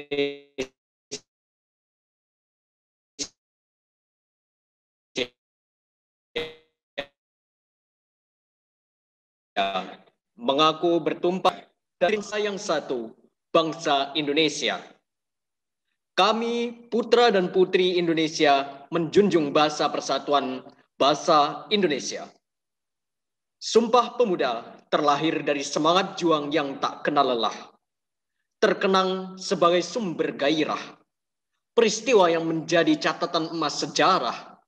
Indonesia mengaku bertumpah dari bangsa yang satu, bangsa Indonesia. Kami, putra dan putri Indonesia, menjunjung bahasa persatuan bahasa Indonesia. Sumpah Pemuda terlahir dari semangat juang yang tak kenal lelah. Terkenang sebagai sumber gairah. Peristiwa yang menjadi catatan emas sejarah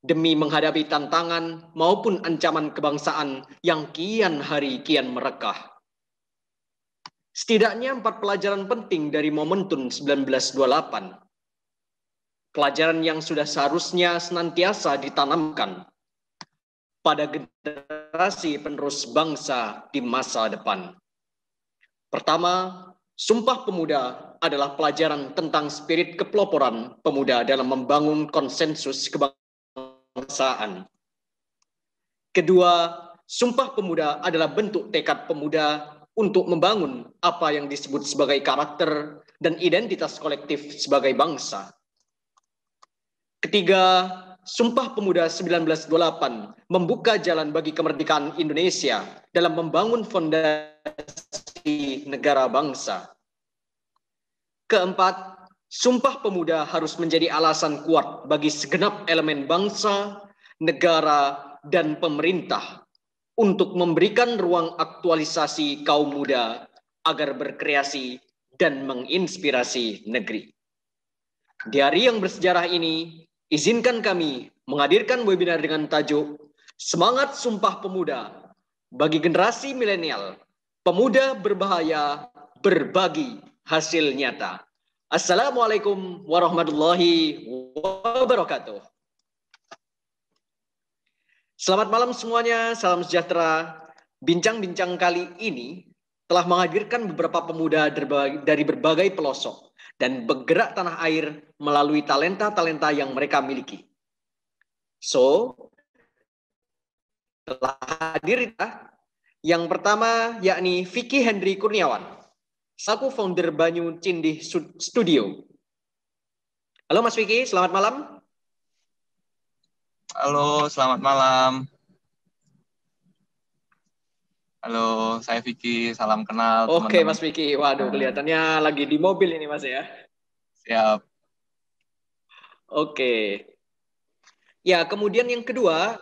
demi menghadapi tantangan maupun ancaman kebangsaan yang kian hari kian merekah. Setidaknya 4 pelajaran penting dari momentum 1928. Pelajaran yang sudah seharusnya senantiasa ditanamkan pada generasi penerus bangsa di masa depan. Pertama, Sumpah Pemuda adalah pelajaran tentang spirit kepeloporan pemuda dalam membangun konsensus kebangsaan. Kedua, Sumpah Pemuda adalah bentuk tekad pemuda untuk membangun apa yang disebut sebagai karakter dan identitas kolektif sebagai bangsa. Ketiga, Sumpah Pemuda 1928 membuka jalan bagi kemerdekaan Indonesia dalam membangun fondasi negara bangsa. Keempat, Sumpah Pemuda harus menjadi alasan kuat bagi segenap elemen bangsa, negara, dan pemerintah untuk memberikan ruang aktualisasi kaum muda agar berkreasi dan menginspirasi negeri. Di hari yang bersejarah ini, izinkan kami menghadirkan webinar dengan tajuk Semangat Sumpah Pemuda bagi generasi milenial, pemuda berbahaya, berbagi hasil nyata. Assalamualaikum warahmatullahi wabarakatuh. Selamat malam semuanya, salam sejahtera. Bincang-bincang kali ini telah menghadirkan beberapa pemuda dari berbagai pelosok dan bergerak tanah air melalui talenta-talenta yang mereka miliki. So, telah hadir yang pertama yakni Vicky Hendry Kurniawan, selaku founder Banyu Cindih Studio. Halo Mas Vicky, selamat malam. Halo, selamat malam. Halo, saya Vicky, salam kenal Oke teman-teman. Mas Vicky, waduh kelihatannya lagi di mobil ini Mas ya. Siap. Oke. Ya, kemudian yang kedua,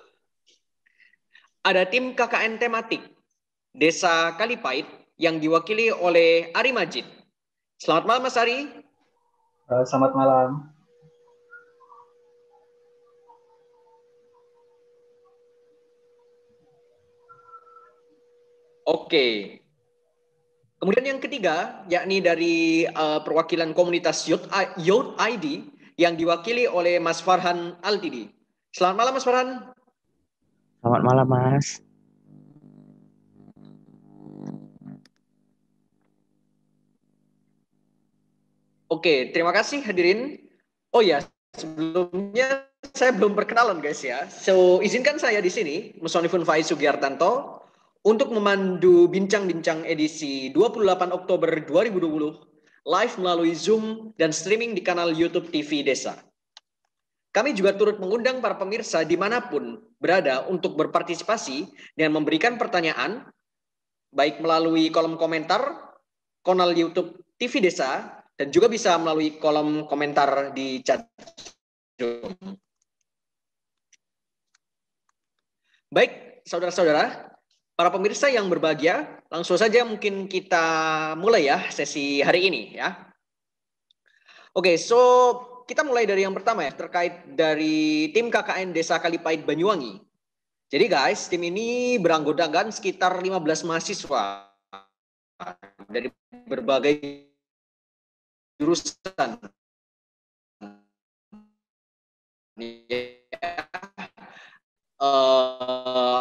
ada tim KKN tematik Desa Kalipait yang diwakili oleh Ari Majid. Selamat malam Mas Ari. Selamat malam. Oke. Kemudian yang ketiga, yakni dari perwakilan komunitas Youth ID yang diwakili oleh Mas Farhan Altidi. Selamat malam Mas Farhan. Selamat malam Mas. Oke, terima kasih hadirin. Oh ya, sebelumnya saya belum perkenalan guys ya. So, izinkan saya di sini, Musonifun Faiz Sugiartanto, untuk memandu bincang-bincang edisi 28 Oktober 2020, live melalui Zoom dan streaming di kanal YouTube TV Desa. Kami juga turut mengundang para pemirsa dimanapun berada untuk berpartisipasi dan memberikan pertanyaan, baik melalui kolom komentar, kanal YouTube TV Desa, dan juga bisa melalui kolom komentar di chat Zoom. Baik, saudara-saudara, para pemirsa yang berbahagia, langsung saja mungkin kita mulai ya sesi hari ini ya. Oke, so kita mulai dari yang pertama ya, terkait dari tim KKN Desa Kalipait Banyuwangi. Jadi guys, tim ini beranggotakan sekitar 15 mahasiswa dari berbagai jurusan.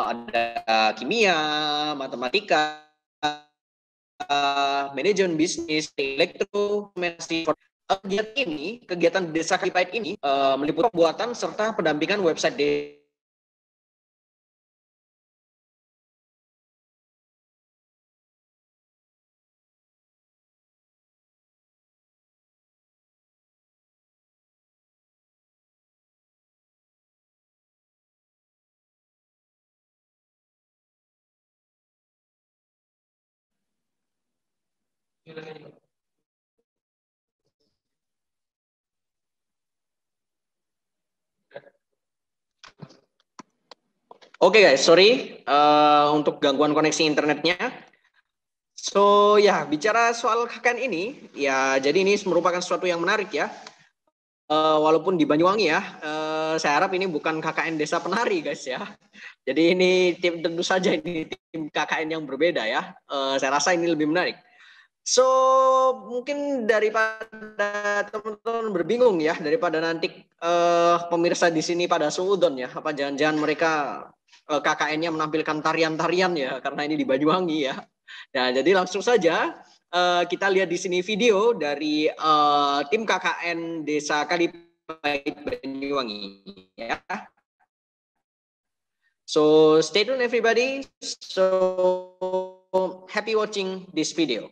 Ada kimia, matematika, manajemen bisnis, elektro, kegiatan Desa Kalipait ini meliputi pembuatan serta pendampingan website Oke guys, sorry untuk gangguan koneksi internetnya. So ya, bicara soal KKN ini, ya jadi ini merupakan sesuatu yang menarik ya. Walaupun di Banyuwangi ya, saya harap ini bukan KKN Desa Penari guys ya. Jadi ini tentu saja ini tim KKN yang berbeda ya. Saya rasa ini lebih menarik. So mungkin daripada teman-teman berbingung ya, daripada nanti pemirsa di sini pada suudon ya, apa jangan-jangan mereka KKN-nya menampilkan tarian-tarian ya, karena ini di Banyuwangi ya. Nah jadi langsung saja kita lihat di sini video dari tim KKN Desa Kalipait Banyuwangi ya. So stay tuned everybody. So happy watching this video.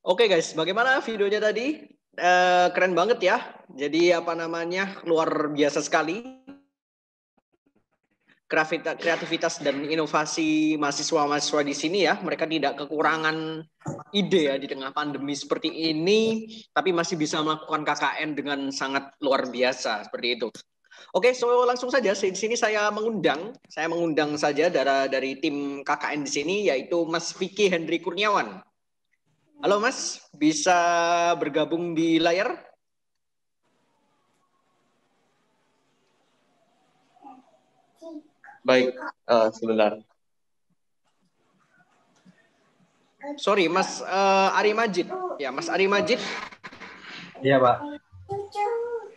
Oke guys, bagaimana videonya tadi? Keren banget ya. Jadi luar biasa sekali kreativitas dan inovasi mahasiswa-mahasiswa di sini ya. Mereka tidak kekurangan ide ya di tengah pandemi seperti ini, tapi masih bisa melakukan KKN dengan sangat luar biasa seperti itu. Oke, so langsung saja di sini saya mengundang saja dari tim KKN di sini, yaitu Mas Vicky Hendry Kurniawan. Halo Mas, bisa bergabung di layar? Baik, sebentar. Sorry, Mas Ari Majid. Ya, Mas Ari Majid. Iya, Pak.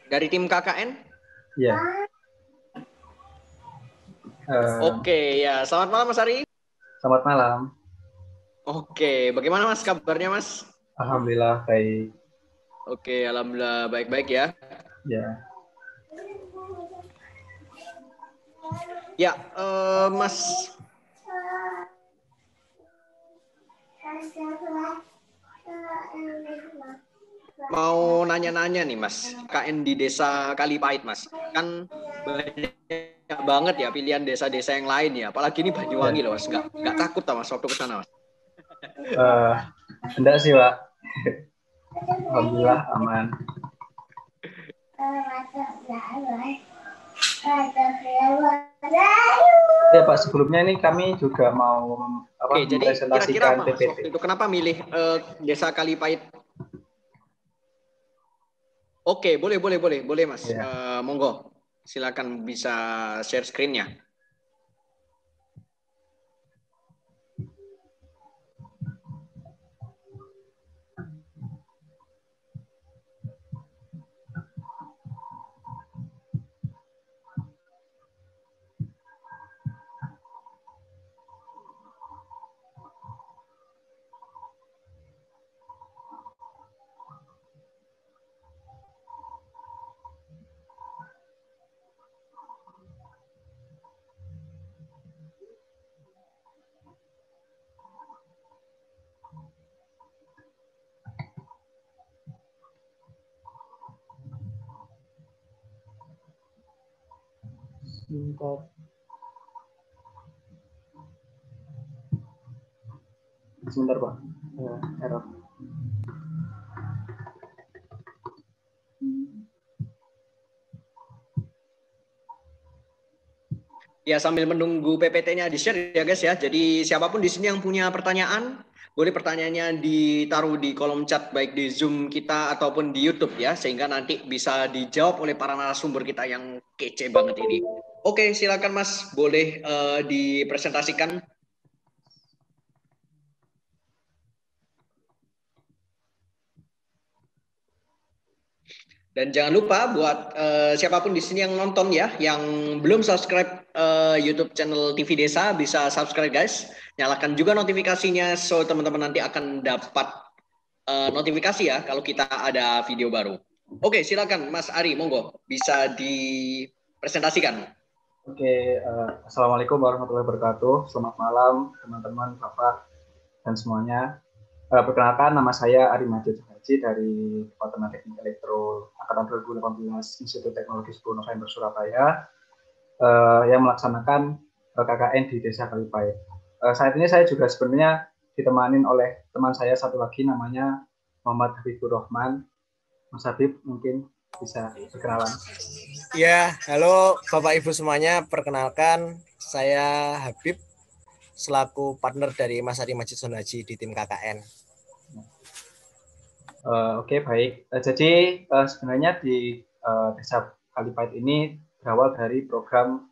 Dari tim KKN? Iya. Oke, ya. Selamat malam Mas Ari. Selamat malam. Oke, bagaimana Mas kabarnya Mas? Alhamdulillah baik. Oke, alhamdulillah baik-baik ya. Ya. Ya, Mas. Mau nanya-nanya nih Mas, KKN di Desa Kalipait Mas. Kan banyak banget ya pilihan desa-desa yang lain ya. Apalagi ini Banyuwangi loh Mas. Nggak takut tak Mas waktu ke sana Mas? Enggak sih, Pak. Alhamdulillah aman. Ya Pak, sebelumnya ini kami juga mau jadi kira-kira apa Mas PPT. waktu itu? Kenapa milih Desa Kalipait? Oke, boleh Mas. Ya. Monggo, silakan bisa share screen-nya. Sebentar Pak. Error. Ya, sambil menunggu PPT-nya di-share ya guys ya. Jadi siapapun di sini yang punya pertanyaan, boleh pertanyaannya ditaruh di kolom chat baik di Zoom kita ataupun di YouTube ya, sehingga nanti bisa dijawab oleh para narasumber kita yang kece banget ini. Oke, silakan Mas, boleh dipresentasikan. Dan jangan lupa buat siapapun di sini yang nonton ya, yang belum subscribe YouTube channel TV Desa, bisa subscribe guys. Nyalakan juga notifikasinya, so teman-teman nanti akan dapat notifikasi ya kalau kita ada video baru. Oke, silakan Mas Ari, monggo bisa dipresentasikan. Oke, Assalamualaikum warahmatullahi wabarakatuh. Selamat malam teman-teman, Bapak, dan semuanya. Perkenalkan, nama saya Ari Majid Haji dari Departemen Teknik Elektro Angkatan 2018 Institut Teknologi 10 November Surabaya yang melaksanakan KKN di Desa Kalipait. Saat ini saya juga sebenarnya ditemanin oleh teman saya satu lagi namanya Muhammad Habibur Rahman. Mas Habib mungkin bisa berkenalan. Ya, halo Bapak Ibu semuanya. Perkenalkan, saya Habib selaku partner dari Mas Ari Majid Sonaji di tim KKN. Oke, baik. Jadi sebenarnya di Desa Kalipait ini berawal dari program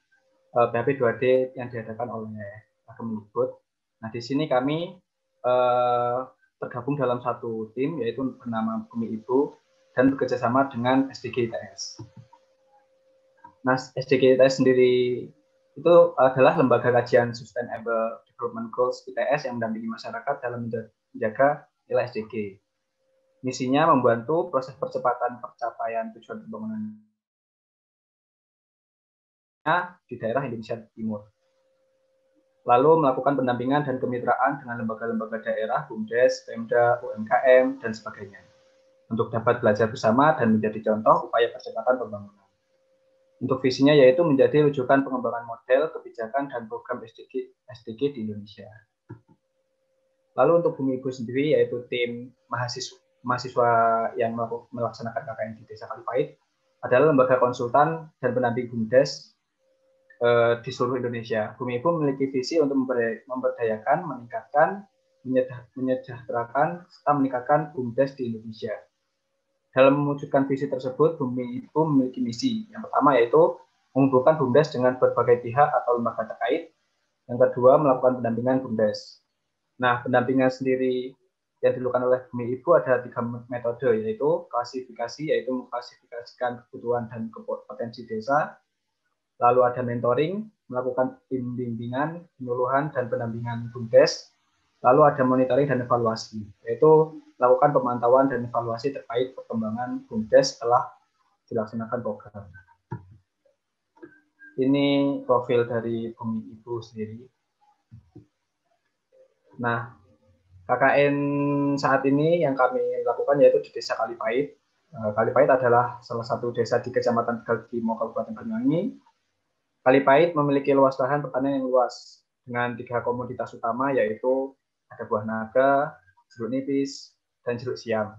PHP 2D yang diadakan oleh Kemendikbud. Nah, di sini kami tergabung dalam satu tim, yaitu bernama Bumi Ibu, dan bekerjasama dengan SDG ITS. Nah, SDG ITS sendiri itu adalah lembaga kajian Sustainable Development Goals ITS yang mendampingi masyarakat dalam menjaga nilai SDG. Misinya membantu proses percepatan pencapaian tujuan pembangunan di daerah Indonesia Timur. Lalu melakukan pendampingan dan kemitraan dengan lembaga-lembaga daerah, BUMDes, Pemda, UMKM, dan sebagainya, untuk dapat belajar bersama dan menjadi contoh upaya percepatan pembangunan. Untuk visinya yaitu menjadi rujukan pengembangan model, kebijakan, dan program SDG di Indonesia. Lalu untuk Bumi Ibu sendiri, yaitu tim mahasiswa yang melaksanakan KKN di Desa Kalipait, adalah lembaga konsultan dan pendamping BUMDes di seluruh Indonesia. Bumi Ibu memiliki visi untuk memberdayakan, meningkatkan, menyejahterakan, serta meningkatkan BUMDes di Indonesia. Dalam mewujudkan visi tersebut, Bumi Ibu memiliki misi. Yang pertama yaitu mengumpulkan BUMDes dengan berbagai pihak atau lembaga terkait. Yang kedua, melakukan pendampingan BUMDes. Nah, pendampingan sendiri yang dilakukan oleh Bumi Ibu ada 3 metode, yaitu klasifikasi, yaitu mengklasifikasikan kebutuhan dan potensi desa. Lalu ada mentoring, melakukan bimbingan, penyuluhan, dan pendampingan BUMDes. Lalu ada monitoring dan evaluasi, yaitu melakukan pemantauan dan evaluasi terkait perkembangan BUMDes setelah dilaksanakan program. Ini profil dari Bumi Ibu sendiri. Nah, KKN saat ini yang kami lakukan yaitu di Desa Kalipait. Kalipait adalah salah satu desa di Kecamatan Tegal Bimo, Kabupaten Banyuwangi. Kalipait memiliki luas lahan pertanian yang luas dengan 3 komoditas utama, yaitu ada buah naga, jeruk nipis, dan jeruk siam.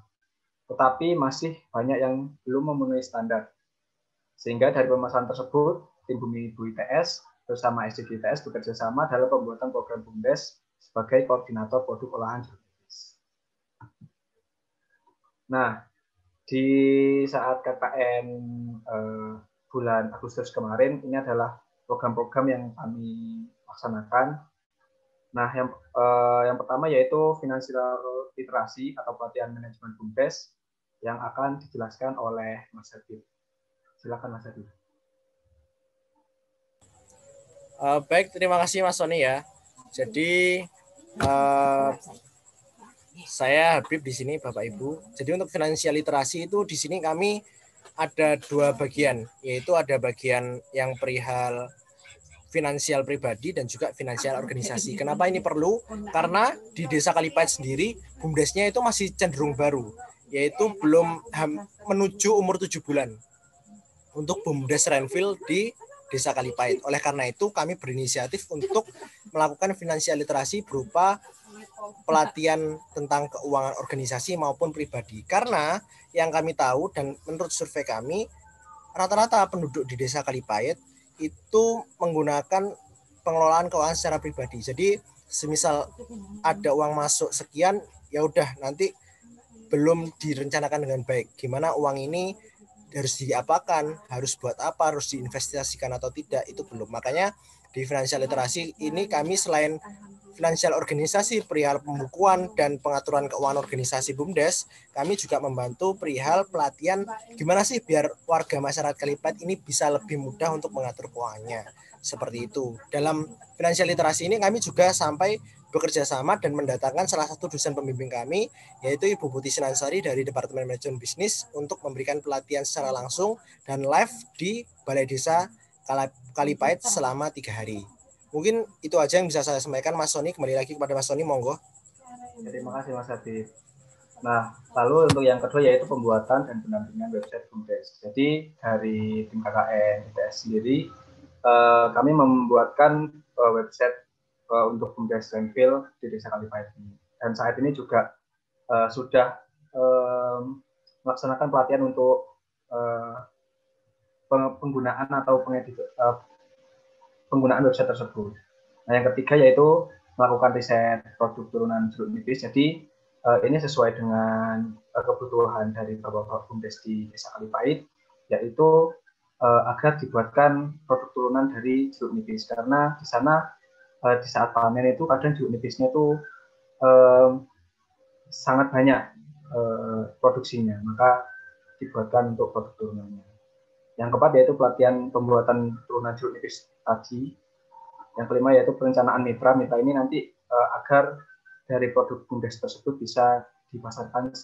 Tetapi masih banyak yang belum memenuhi standar. Sehingga dari permasalahan tersebut, tim Bumi Ibu ITS bersama SDG ITS bekerja sama dalam pembuatan program BUMDes sebagai koordinator produk olahan jeruk nipis. Nah, di saat KKN bulan Agustus kemarin, ini adalah program-program yang kami laksanakan. Nah, yang pertama yaitu financial literasi atau pelatihan manajemen BUMDes yang akan dijelaskan oleh Mas Habib. Silakan Mas Habib. Baik, terima kasih Mas Sony ya. Jadi saya Habib di sini Bapak Ibu. Jadi untuk finansial literasi itu di sini kami ada 2 bagian, yaitu ada bagian yang perihal finansial pribadi dan juga finansial organisasi. Kenapa ini perlu? Karena di Desa Kalipait sendiri BUMDesnya itu masih cenderung baru, yaitu belum menuju umur 7 bulan untuk BUMDes Renville di Desa Kalipait. Oleh karena itu kami berinisiatif untuk melakukan finansial literasi berupa pelatihan tentang keuangan organisasi maupun pribadi. Karena yang kami tahu dan menurut survei kami, rata-rata penduduk di Desa Kalipait itu menggunakan pengelolaan keuangan secara pribadi. Jadi semisal ada uang masuk sekian, ya udah nanti belum direncanakan dengan baik. Gimana uang ini harus diapakan, harus buat apa, harus diinvestasikan atau tidak, itu belum. Makanya di financial literasi ini kami selain finansial organisasi perihal pembukuan dan pengaturan keuangan organisasi BUMDes, kami juga membantu perihal pelatihan gimana sih biar warga masyarakat Kalipait ini bisa lebih mudah untuk mengatur keuangannya. Seperti itu. Dalam financial literasi ini kami juga sampai bekerja sama dan mendatangkan salah satu dosen pembimbing kami, yaitu Ibu Putih Sinansari dari Departemen Manajemen Bisnis untuk memberikan pelatihan secara langsung dan live di Balai Desa Kalipait selama 3 hari. Mungkin itu aja yang bisa saya sampaikan, Mas Sony. Kembali lagi kepada Mas Sony, monggo. Terima kasih Mas Habib. Nah, lalu untuk yang kedua yaitu pembuatan dan pendampingan website BUMDes. Jadi dari tim KKN ITS sendiri, kami membuatkan website untuk BUMDes Renville di Desa Kalipait ini. Dan saat ini juga sudah melaksanakan pelatihan untuk penggunaan atau penggunaan website tersebut. Nah, yang ketiga yaitu melakukan riset produk turunan jeruk nipis. Jadi ini sesuai dengan kebutuhan dari Bapak BUMDes di Desa Kalipait, yaitu agar dibuatkan produk turunan dari jeruk nipis. Karena di sana di saat panen itu kadang jeruk nipisnya itu sangat banyak produksinya, maka dibuatkan untuk produk turunannya. Yang keempat yaitu pelatihan pembuatan turunan jeruk nipis tadi. Yang kelima yaitu perencanaan mitra. Mitra ini nanti agar dari produk BUMDes tersebut bisa dipasarkan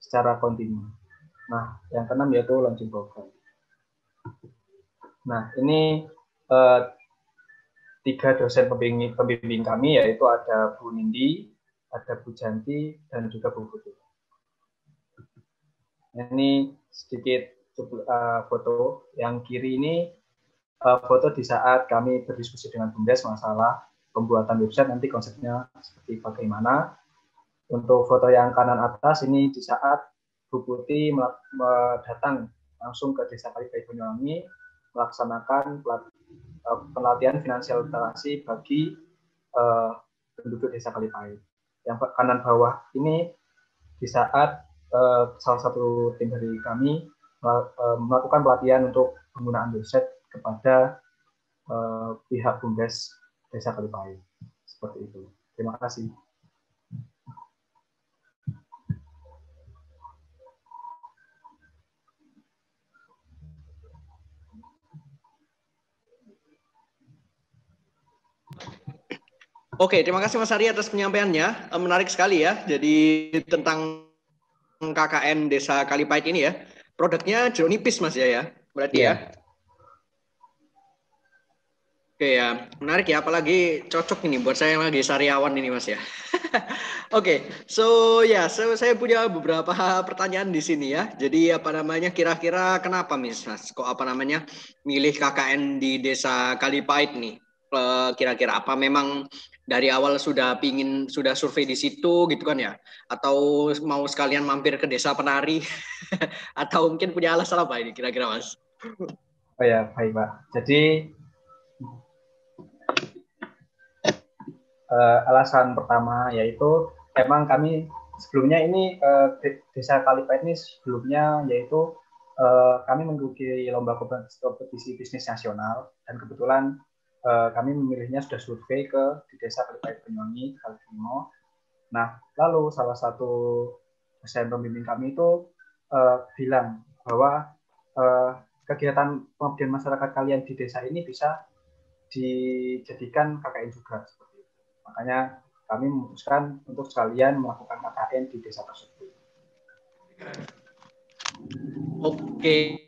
secara kontinu. Nah, yang keenam yaitu launching program. Nah, ini 3 dosen pembimbing kami, yaitu ada Bu Nindi, ada Bu Janti, dan juga Bu Putri. Ini sedikit foto. Yang kiri ini foto di saat kami berdiskusi dengan BUMDes masalah pembuatan website, nanti konsepnya seperti bagaimana. Untuk foto yang kanan atas ini di saat Bu Putri datang langsung ke Desa Kalipait Banyuwangi melaksanakan pelatihan finansial literasi bagi penduduk Desa Kalipait. Yang kanan bawah ini di saat salah satu tim dari kami melakukan pelatihan untuk penggunaan website kepada pihak BUMDes Desa Kalipait. Seperti itu. Terima kasih. Oke, terima kasih Mas Ari atas penyampaiannya. Menarik sekali ya. Jadi tentang KKN Desa Kalipait ini ya. Produknya jeruk nipis Mas ya. Berarti ya. Oke ya, menarik ya. Apalagi cocok ini buat saya yang lagi sariawan ini Mas ya. Oke, so saya punya beberapa pertanyaan di sini ya. Jadi kira-kira kenapa Mas kok milih KKN di Desa Kalipait nih? Kira-kira apa memang dari awal sudah survei di situ gitu kan ya? Atau mau sekalian mampir ke Desa Penari? Atau mungkin punya alasan apa ini kira-kira Mas? Oh ya, baik Pak. Jadi alasan pertama yaitu memang kami sebelumnya ini Desa Kalipait ini sebelumnya yaitu kami mengikuti lomba kompetisi bisnis nasional dan kebetulan kami memilihnya sudah survei di Desa Kalipait Banyuwangi, Kaltimo. Nah, lalu salah satu dosen pembimbing kami itu bilang bahwa kegiatan pengabdian masyarakat kalian di desa ini bisa dijadikan KKN juga. Makanya kami memutuskan untuk sekalian melakukan KKN di desa tersebut. Oke.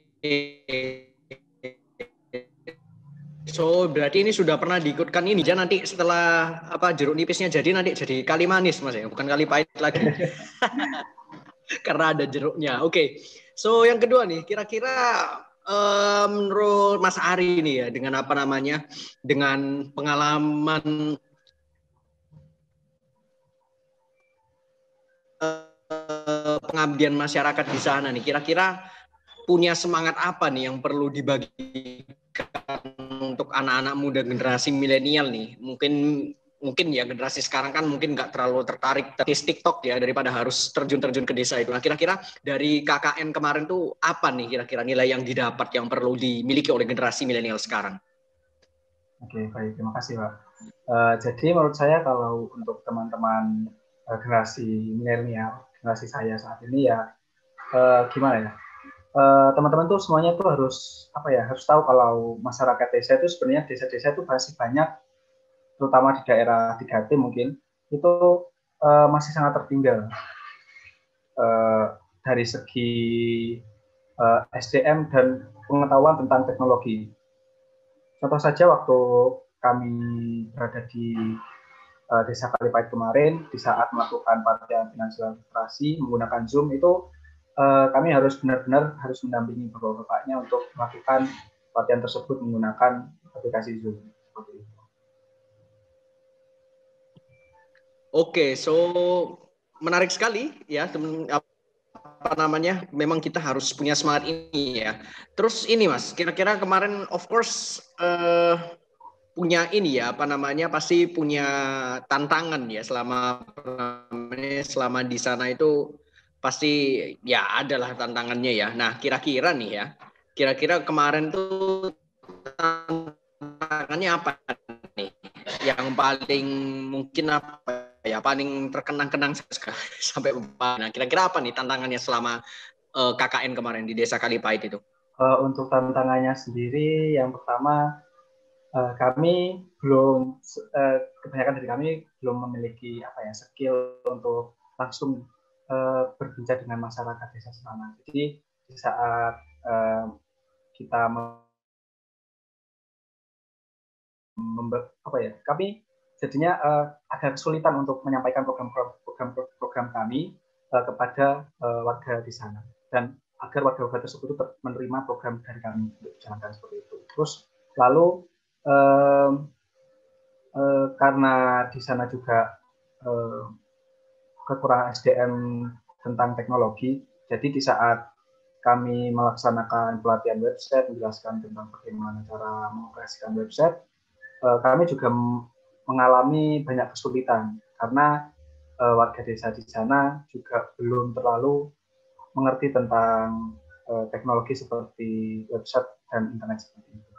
So berarti ini sudah pernah diikutkan ini ya nanti setelah jeruk nipisnya jadi nanti jadi kali manis Mas ya, bukan kali pahit lagi. Karena ada jeruknya. Oke. So yang kedua nih, kira-kira menurut Mas Ari ini ya dengan dengan pengalaman pengabdian masyarakat di sana nih, kira-kira punya semangat apa nih yang perlu dibagikan untuk anak-anak muda generasi milenial nih? Mungkin ya generasi sekarang kan mungkin nggak terlalu tertarik TikTok ya daripada harus terjun ke desa itu. Nah kira-kira dari KKN kemarin tuh apa nih kira-kira nilai yang didapat yang perlu dimiliki oleh generasi milenial sekarang? Oke, baik. Terima kasih Pak. Jadi menurut saya kalau untuk teman-teman generasi milenial, generasi saya saat ini ya gimana ya? Teman-teman tuh semuanya tuh harus tahu kalau masyarakat desa itu sebenarnya desa-desa itu masih banyak, terutama di daerah 3T mungkin itu masih sangat tertinggal dari segi SDM dan pengetahuan tentang teknologi. Contoh saja waktu kami berada di Desa Kalipait kemarin, di saat melakukan pelatihan finansial literasi menggunakan Zoom itu kami harus benar-benar mendampingi bapak-bapaknya untuk melakukan pelatihan tersebut menggunakan aplikasi Zoom. Oke, so menarik sekali ya memang kita harus punya semangat ini ya. Terus ini Mas, kira-kira kemarin of course punya ini ya pasti punya tantangan ya selama di sana itu pasti ya adalah tantangannya ya. Nah kira-kira kemarin tuh tantangannya apa nih yang paling mungkin paling terkenang sampai nah kira-kira apa nih tantangannya selama KKN kemarin di Desa Kalipait itu? Untuk tantangannya sendiri yang pertama kami belum kebanyakan dari kami belum memiliki skill untuk langsung berbincang dengan masyarakat desa sana. Jadi di saat kita kami jadinya agak kesulitan untuk menyampaikan program kami kepada warga di sana, dan agar warga-warga tersebut menerima program dari kami untuk dijalankan seperti itu. Terus lalu karena di sana juga kekurangan SDM tentang teknologi, jadi di saat kami melaksanakan pelatihan website, menjelaskan tentang bagaimana cara mengoperasikan website, kami juga mengalami banyak kesulitan karena warga desa di sana juga belum terlalu mengerti tentang teknologi seperti website dan internet seperti itu.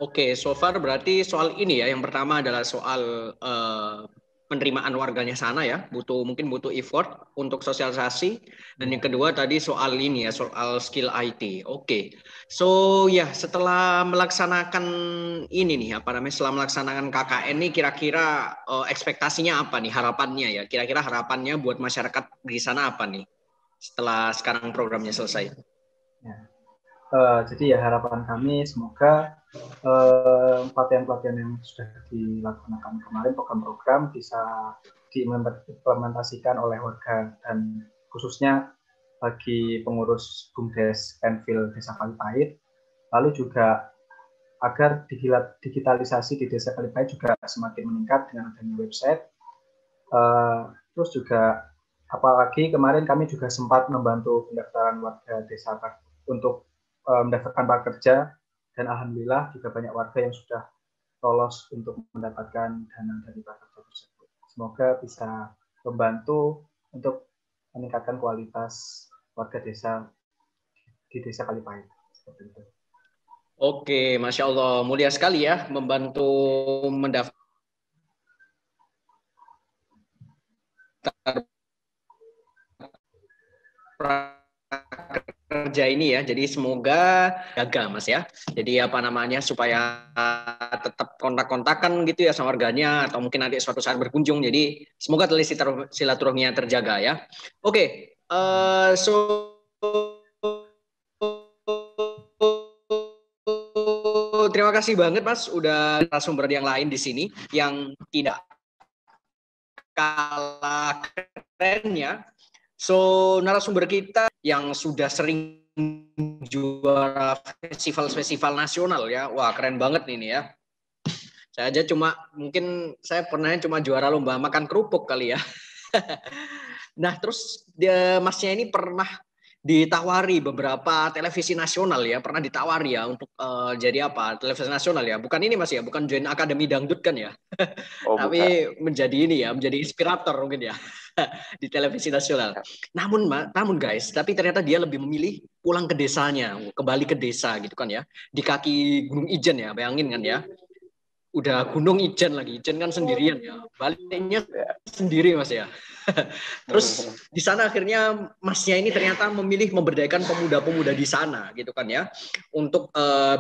Oke, so far berarti soal ini ya, yang pertama adalah soal penerimaan warganya sana ya, mungkin butuh effort untuk sosialisasi, dan yang kedua tadi soal ini ya, soal skill IT. Oke, so ya setelah melaksanakan ini nih, setelah melaksanakan KKN ini kira-kira ekspektasinya apa nih, harapannya ya, kira-kira harapannya buat masyarakat di sana apa nih setelah sekarang programnya selesai? Ya. Jadi ya harapan kami semoga pelatihan-pelatihan yang sudah dilaksanakan kemarin, program-program bisa diimplementasikan oleh warga, dan khususnya bagi pengurus BUMDes Penfil Desa Kalipait, lalu juga agar digitalisasi di Desa Kalipait juga semakin meningkat dengan adanya website. Terus juga apalagi kemarin kami juga sempat membantu pendaftaran warga desa untuk mendaftarkan prakerja, dan alhamdulillah juga banyak warga yang sudah lolos untuk mendapatkan dana dari prakerja tersebut. Semoga bisa membantu untuk meningkatkan kualitas warga desa di Desa Kalipait. Seperti itu. Oke, Masya Allah, mulia sekali ya membantu mendaftar kerja ini ya, jadi semoga jaga Mas ya, jadi supaya tetap kontak-kontakan gitu ya sama warganya, atau mungkin nanti suatu saat berkunjung, jadi semoga silaturahminya terjaga ya. Oke, terima kasih banget Mas udah narasumber yang lain di sini yang tidak kalah kerennya. So, narasumber kita yang sudah sering juara festival-festival nasional ya. Wah, keren banget ini ya. Saya aja saya pernahnya cuma juara lomba makan kerupuk kali ya. Nah, terus Masnya ini pernah ditawari beberapa televisi nasional ya, pernah ditawari ya untuk jadi televisi nasional ya, bukan ini Mas ya, bukan join Akademi Dangdut kan ya, tapi bukan. menjadi inspirator mungkin ya di televisi nasional. Namun guys, tapi ternyata dia lebih memilih pulang ke desanya, kembali ke desa gitu kan ya, di kaki Gunung Ijen ya, bayangin kan ya, udah Gunung Ijen lagi, Ijen kan sendirian ya, baliknya sendiri Mas ya. Terus di sana akhirnya Masnya ini ternyata memilih memberdayakan pemuda-pemuda di sana gitu kan ya, untuk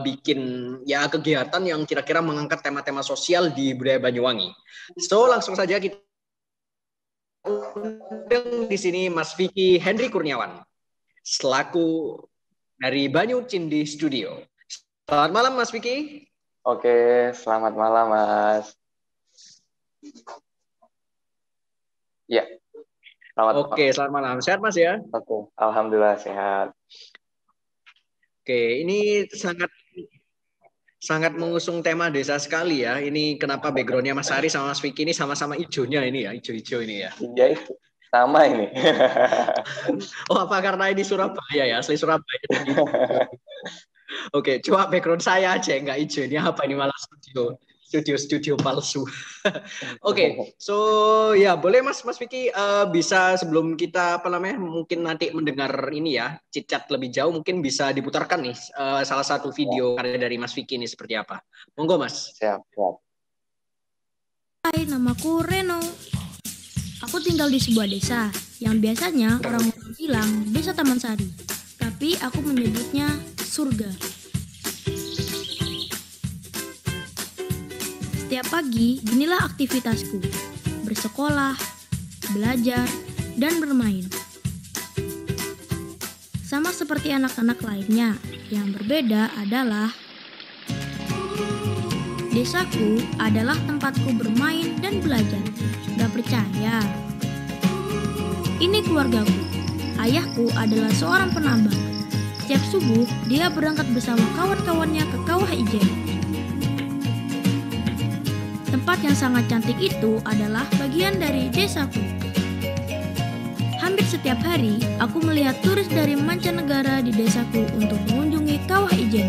bikin ya kegiatan yang kira-kira mengangkat tema-tema sosial di budaya Banyuwangi. So langsung saja kita undang di sini Mas Vicky Henry Kurniawan selaku dari Banyu Cindi Studio. Selamat malam Mas Vicky. Oke, selamat malam Mas. Ya. Selamat malam. Sehat Mas ya? Oke, alhamdulillah sehat. Oke, ini sangat mengusung tema desa sekali ya. Ini kenapa backgroundnya Mas Ari sama Mas Vicky ini sama-sama hijaunya ini ya, hijau-hijau ini ya. Iya itu, sama ini. Oh, apa karena ini Surabaya ya, asli Surabaya. Oke, coba background saya aja nggak hijau, ini apa ini malah studio palsu. Oke, so ya boleh Mas Vicky bisa sebelum kita mungkin nanti mendengar ini ya cicat lebih jauh, mungkin bisa diputarkan nih salah satu video karya dari Mas Vicky ini seperti apa. Monggo Mas. Siap. Hai, namaku Reno. Aku tinggal di sebuah desa yang biasanya orang-orang bilang Desa Taman Sari, tapi aku menyebutnya surga. Setiap pagi, inilah aktivitasku. Bersekolah, belajar, dan bermain. Sama seperti anak-anak lainnya, yang berbeda adalah Desaku adalah tempatku bermain dan belajar. Gak percaya? Ini keluargaku. Ayahku adalah seorang penambang. Setiap subuh, dia berangkat bersama kawan-kawannya ke Kawah Ijen. Tempat yang sangat cantik itu adalah bagian dari desaku. Hampir setiap hari, aku melihat turis dari mancanegara di desaku untuk mengunjungi Kawah Ijen.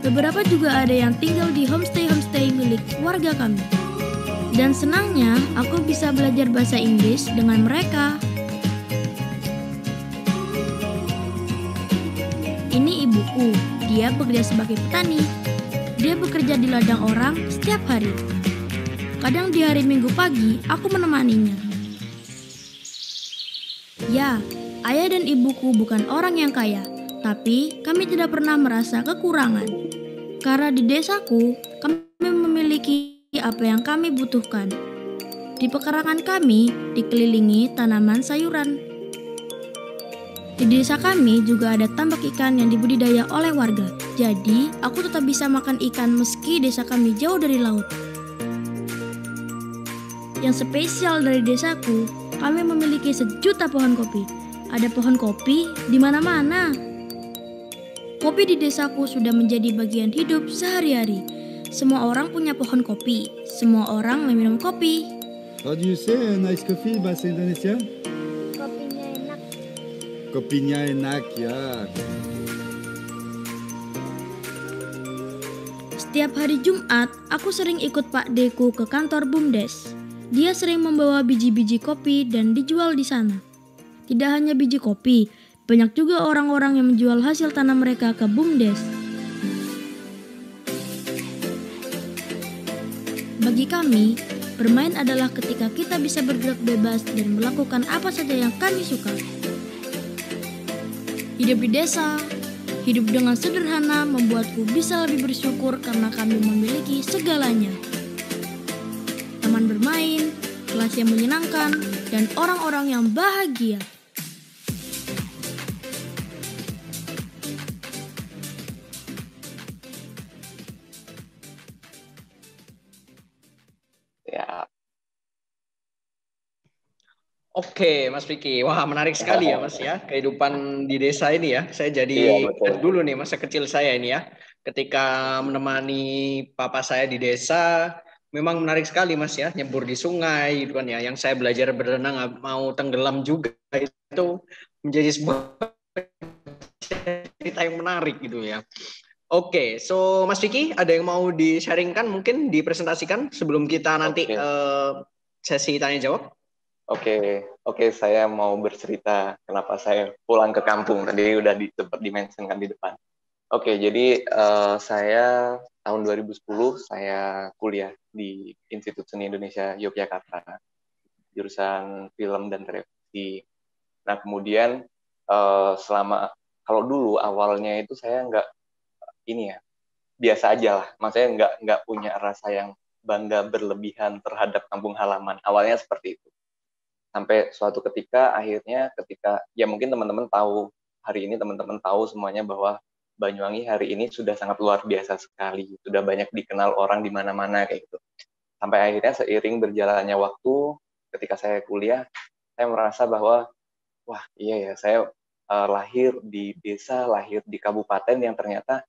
Beberapa juga ada yang tinggal di homestay milik warga kami. Dan senangnya, aku bisa belajar bahasa Inggris dengan mereka. Ini ibuku, dia bekerja sebagai petani. Dia bekerja di ladang orang setiap hari. Kadang di hari Minggu pagi, aku menemaninya. Ya, ayah dan ibuku bukan orang yang kaya, tapi kami tidak pernah merasa kekurangan. Karena di desaku, kami memiliki apa yang kami butuhkan. Di pekarangan kami dikelilingi tanaman sayuran. Di desa kami juga ada tambak ikan yang dibudidaya oleh warga. Jadi, aku tetap bisa makan ikan meski desa kami jauh dari laut. Yang spesial dari desaku, kami memiliki sejuta pohon kopi. Ada pohon kopi di mana-mana. Kopi di desaku sudah menjadi bagian hidup sehari-hari. Semua orang punya pohon kopi. Semua orang meminum kopi. How do you say nice coffee bahasa Indonesia? Kopinya enak. Kopinya enak ya. Setiap hari Jumat, aku sering ikut Pak Deku ke kantor BUMDes. Dia sering membawa biji-biji kopi dan dijual di sana. Tidak hanya biji kopi, banyak juga orang-orang yang menjual hasil tanam mereka ke BUMDes. Bagi kami, bermain adalah ketika kita bisa bergerak bebas dan melakukan apa saja yang kami suka. Hidup di desa, hidup dengan sederhana membuatku bisa lebih bersyukur karena kami memiliki segalanya. Taman bermain, kelas yang menyenangkan, dan orang-orang yang bahagia. Ya, Oke, Mas Vicky. Wah, menarik sekali ya, Mas ya. Kehidupan di desa ini ya. Saya iya jadi betul. ingat dulu nih masa kecil saya ini ya. Ketika menemani papa saya di desa, memang menarik sekali Mas ya. Nyebur di sungai gitu kan ya. Yang saya belajar berenang mau tenggelam juga itu menjadi sebuah cerita yang menarik gitu ya. Oke, so Mas Vicky ada yang mau di-sharingkan mungkin dipresentasikan sebelum kita nanti Oke. Sesi tanya jawab? Oke, saya mau bercerita kenapa saya pulang ke kampung. Tadi udah sempat dimentionkan di depan. Oke, jadi saya tahun 2010 saya kuliah di Institut Seni Indonesia Yogyakarta, jurusan film dan televisi. Nah, kemudian kalau dulu awalnya itu saya nggak biasa aja lah. Maksudnya nggak punya rasa yang bangga berlebihan terhadap kampung halaman. Awalnya seperti itu. Sampai suatu ketika ya mungkin teman-teman tahu hari ini teman-teman tahu semuanya bahwa Banyuwangi hari ini sudah sangat luar biasa sekali, sudah banyak dikenal orang di mana-mana kayak gitu. Sampai akhirnya seiring berjalannya waktu, ketika saya kuliah, saya merasa bahwa wah iya ya, saya lahir di desa, lahir di kabupaten yang ternyata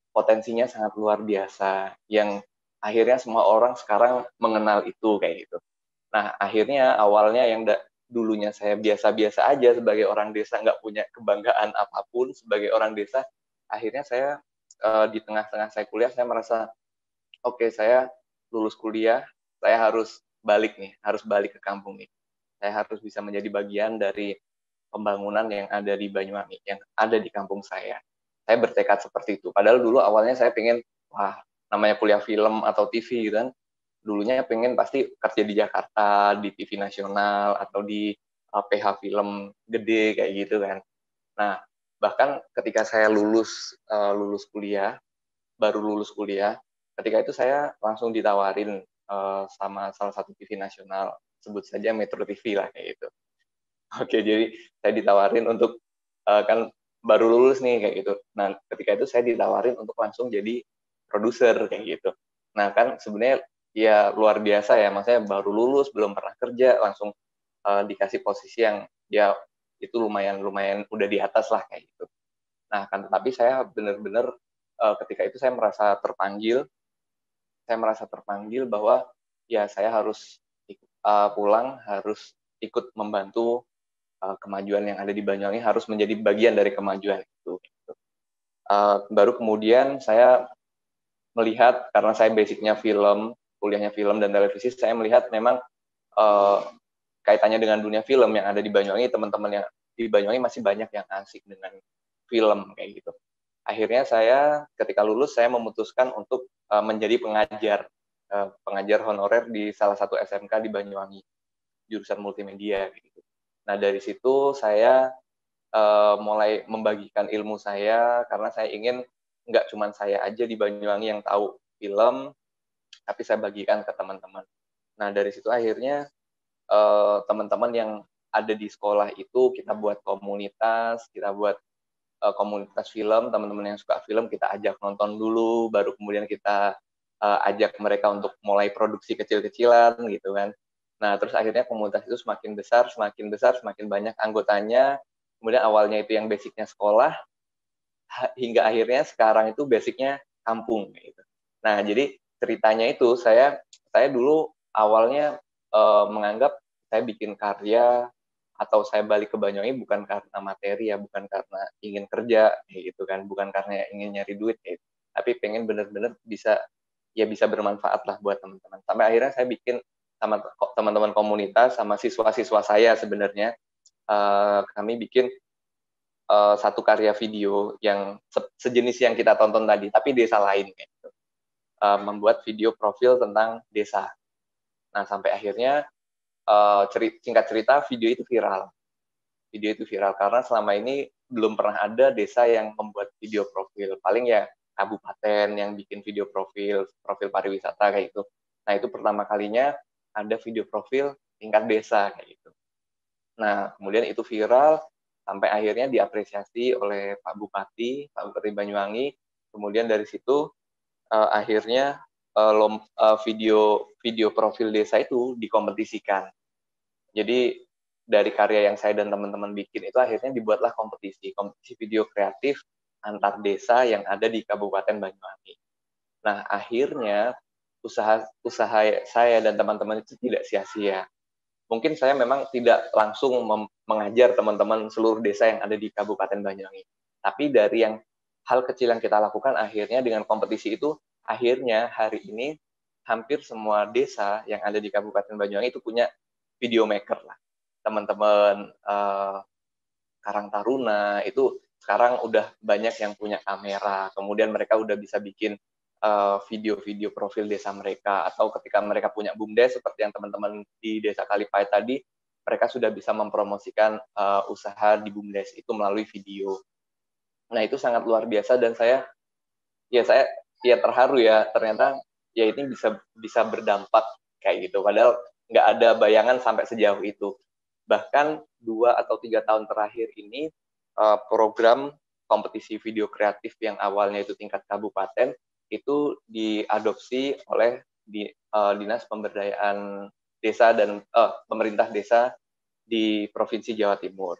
potensinya sangat luar biasa, yang akhirnya semua orang sekarang mengenal itu kayak gitu. Nah, akhirnya awalnya yang dulunya saya biasa-biasa aja sebagai orang desa, nggak punya kebanggaan apapun sebagai orang desa, akhirnya saya di tengah-tengah saya kuliah, saya merasa, oke, saya lulus kuliah, saya harus balik ke kampung nih. Saya harus bisa menjadi bagian dari pembangunan yang ada di Banyuwangi, yang ada di kampung saya. Saya bertekad seperti itu. Padahal dulu awalnya saya pengen, namanya kuliah film atau TV gitu kan, dulunya pengen pasti kerja di Jakarta, di TV nasional, atau di PH film gede kayak gitu kan. Nah, bahkan ketika saya baru lulus kuliah, ketika itu saya langsung ditawarin sama salah satu TV nasional, sebut saja Metro TV lah kayak gitu. Oke, jadi saya ditawarin untuk kan baru lulus nih kayak gitu. Nah, ketika itu saya ditawarin untuk langsung jadi produser kayak gitu. Nah kan sebenarnya ya luar biasa ya, maksudnya baru lulus, belum pernah kerja, langsung dikasih posisi yang ya itu lumayan udah di atas lah kayak gitu. Nah kan tetapi saya benar-benar ketika itu saya merasa terpanggil bahwa ya saya harus pulang, harus ikut membantu kemajuan yang ada di Banyuwangi, harus menjadi bagian dari kemajuan itu. Baru kemudian saya melihat, karena saya basicnya film, kuliahnya film dan televisi, saya melihat memang kaitannya dengan dunia film yang ada di Banyuwangi, teman-teman yang di Banyuwangi masih banyak yang asik dengan film kayak gitu. Akhirnya saya ketika lulus saya memutuskan untuk menjadi pengajar honorer di salah satu SMK di Banyuwangi, jurusan multimedia gitu. Nah dari situ saya mulai membagikan ilmu saya, karena saya ingin nggak cuma saya aja di Banyuwangi yang tahu film, tapi saya bagikan ke teman-teman. Nah dari situ akhirnya teman-teman yang ada di sekolah itu kita buat komunitas film, teman-teman yang suka film kita ajak nonton dulu, baru kemudian kita ajak mereka untuk mulai produksi kecil-kecilan gitu kan. Nah terus akhirnya komunitas itu semakin besar, semakin banyak anggotanya. Kemudian awalnya itu yang basicnya sekolah, hingga akhirnya sekarang itu basicnya kampung gitu. Nah jadi ceritanya itu saya dulu awalnya menganggap saya bikin karya atau saya balik ke Banyuwangi bukan karena materi ya, bukan karena ingin kerja gitu kan, bukan karena ingin nyari duit gitu, tapi pengen bener-bener bisa bermanfaat lah buat teman-teman. Sampai akhirnya saya bikin sama teman-teman komunitas, sama siswa-siswa saya sebenarnya, kami bikin satu karya video yang sejenis yang kita tonton tadi, tapi desa lain gitu. Membuat video profil tentang desa. Nah sampai akhirnya singkat cerita video itu viral karena selama ini belum pernah ada desa yang membuat video profil. Paling ya kabupaten yang bikin video profil pariwisata kayak gitu. Nah itu pertama kalinya ada video profil tingkat desa kayak gitu. Nah kemudian itu viral sampai akhirnya diapresiasi oleh Pak Bupati Banyuwangi. Kemudian dari situ akhirnya video profil desa itu dikompetisikan. Jadi dari karya yang saya dan teman-teman bikin itu akhirnya dibuatlah kompetisi video kreatif antar desa yang ada di Kabupaten Banyuwangi. Nah akhirnya usaha saya dan teman-teman itu tidak sia-sia. Mungkin saya memang tidak langsung mengajar teman-teman seluruh desa yang ada di Kabupaten Banyuwangi, tapi dari hal kecil yang kita lakukan, akhirnya dengan kompetisi itu akhirnya hari ini hampir semua desa yang ada di Kabupaten Banyuwangi itu punya video maker lah. Teman-teman Karang Taruna itu sekarang udah banyak yang punya kamera, kemudian mereka udah bisa bikin video-video profil desa mereka, atau ketika mereka punya BUMDes seperti yang teman-teman di Desa Kalipait tadi, mereka sudah bisa mempromosikan usaha di BUMDes itu melalui video. Nah itu sangat luar biasa dan saya terharu ya, ternyata ya ini bisa berdampak kayak gitu, padahal nggak ada bayangan sampai sejauh itu. Bahkan 2 atau 3 tahun terakhir ini program kompetisi video kreatif yang awalnya itu tingkat kabupaten itu diadopsi oleh Dinas Pemberdayaan Desa dan pemerintah desa di Provinsi Jawa Timur.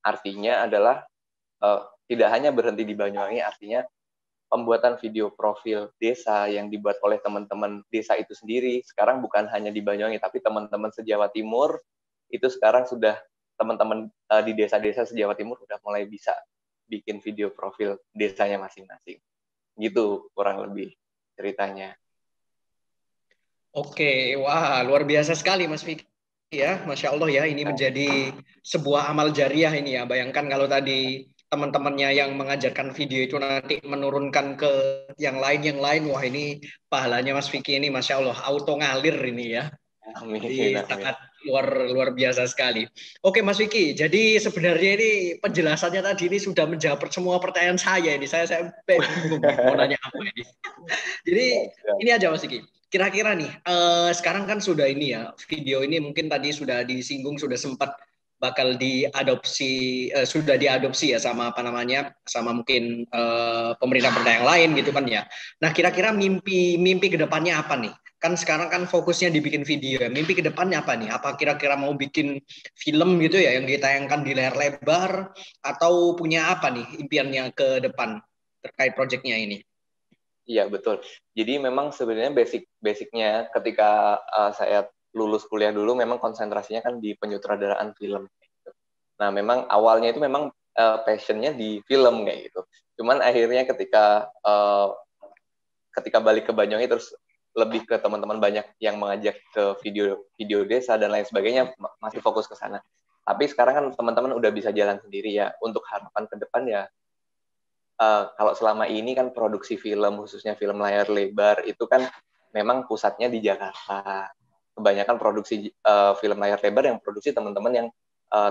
Artinya adalah tidak hanya berhenti di Banyuwangi, artinya pembuatan video profil desa yang dibuat oleh teman-teman desa itu sendiri sekarang bukan hanya di Banyuwangi, tapi teman-teman se-Jawa Timur itu sekarang sudah teman-teman di desa-desa se-Jawa Timur udah mulai bisa bikin video profil desanya masing-masing. Gitu kurang lebih ceritanya. Oke, wah luar biasa sekali Mas Vicky ya, Masya Allah ya, ini menjadi sebuah amal jariah ini ya. Bayangkan kalau tadi teman-temannya yang mengajarkan video itu nanti menurunkan ke yang lain, wah ini pahalanya Mas Vicky ini Masya Allah auto ngalir ini ya. Amin. Jadi sangat luar biasa sekali. Oke Mas Vicky, jadi sebenarnya ini penjelasannya tadi ini sudah menjawab semua pertanyaan saya ini. Saya bingung mau nanya apa ini. Jadi ini aja Mas Vicky. Kira-kira nih, sekarang kan sudah ini ya, video ini mungkin tadi sudah disinggung, sudah sempat bakal diadopsi, sudah diadopsi ya sama apa namanya, sama mungkin pemerintah-pemerintah yang lain gitu kan ya. Nah, kira-kira mimpi kedepannya apa nih? Kan sekarang kan fokusnya dibikin video ya. Mimpi kedepannya apa nih? Apa kira-kira mau bikin film gitu ya yang ditayangkan di layar lebar, atau punya apa nih impiannya ke depan terkait proyeknya ini? Iya, betul. Jadi memang sebenarnya basicnya ketika saya lulus kuliah dulu memang konsentrasinya kan di penyutradaraan film. Nah, memang awalnya itu memang passionnya di film kayak gitu. Cuman akhirnya ketika balik ke Banyuwangi terus lebih ke teman-teman banyak yang mengajak ke video desa dan lain sebagainya, masih fokus ke sana. Tapi sekarang kan teman-teman udah bisa jalan sendiri ya. Untuk harapan ke depan ya, kalau selama ini kan produksi film, khususnya film layar lebar, itu kan memang pusatnya di Jakarta. Kebanyakan produksi film layar lebar yang produksi teman-teman yang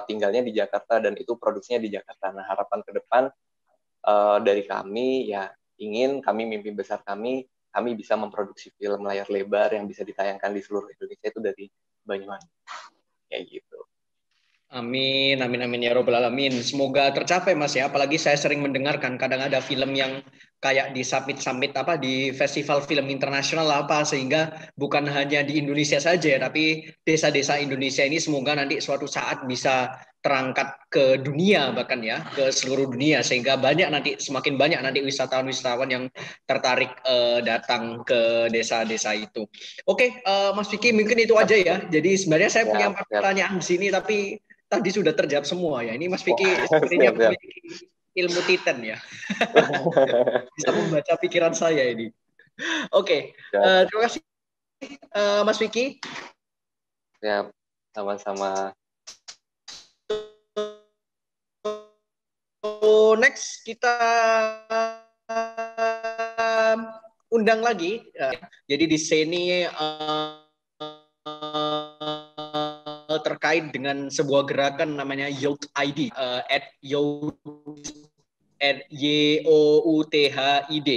tinggalnya di Jakarta, dan itu produksinya di Jakarta. Nah, harapan ke depan dari kami, ya kami mimpi besar kami bisa memproduksi film layar lebar yang bisa ditayangkan di seluruh Indonesia itu dari Banyuwangi. Kayak gitu. Amin, amin, amin ya robbal alamin. Semoga tercapai Mas ya. Apalagi saya sering mendengarkan kadang ada film yang kayak di summit apa di festival film internasional apa, sehingga bukan hanya di Indonesia saja, tapi desa-desa Indonesia ini semoga nanti suatu saat bisa terangkat ke dunia, bahkan ya ke seluruh dunia, sehingga semakin banyak nanti wisatawan-wisatawan yang tertarik datang ke desa-desa itu. Oke, Mas Vicky, mungkin itu aja ya. Jadi sebenarnya saya punya pertanyaan di sini, tapi tadi sudah terjawab semua ya. Ini Mas Vicky sepertinya memiliki ilmu titan ya. Bisa membaca pikiran saya ini. Oke, terima kasih Mas Vicky. Ya, sama-sama. So, next kita undang lagi. Jadi di sini terkait dengan sebuah gerakan namanya Youth ID, YOUTHID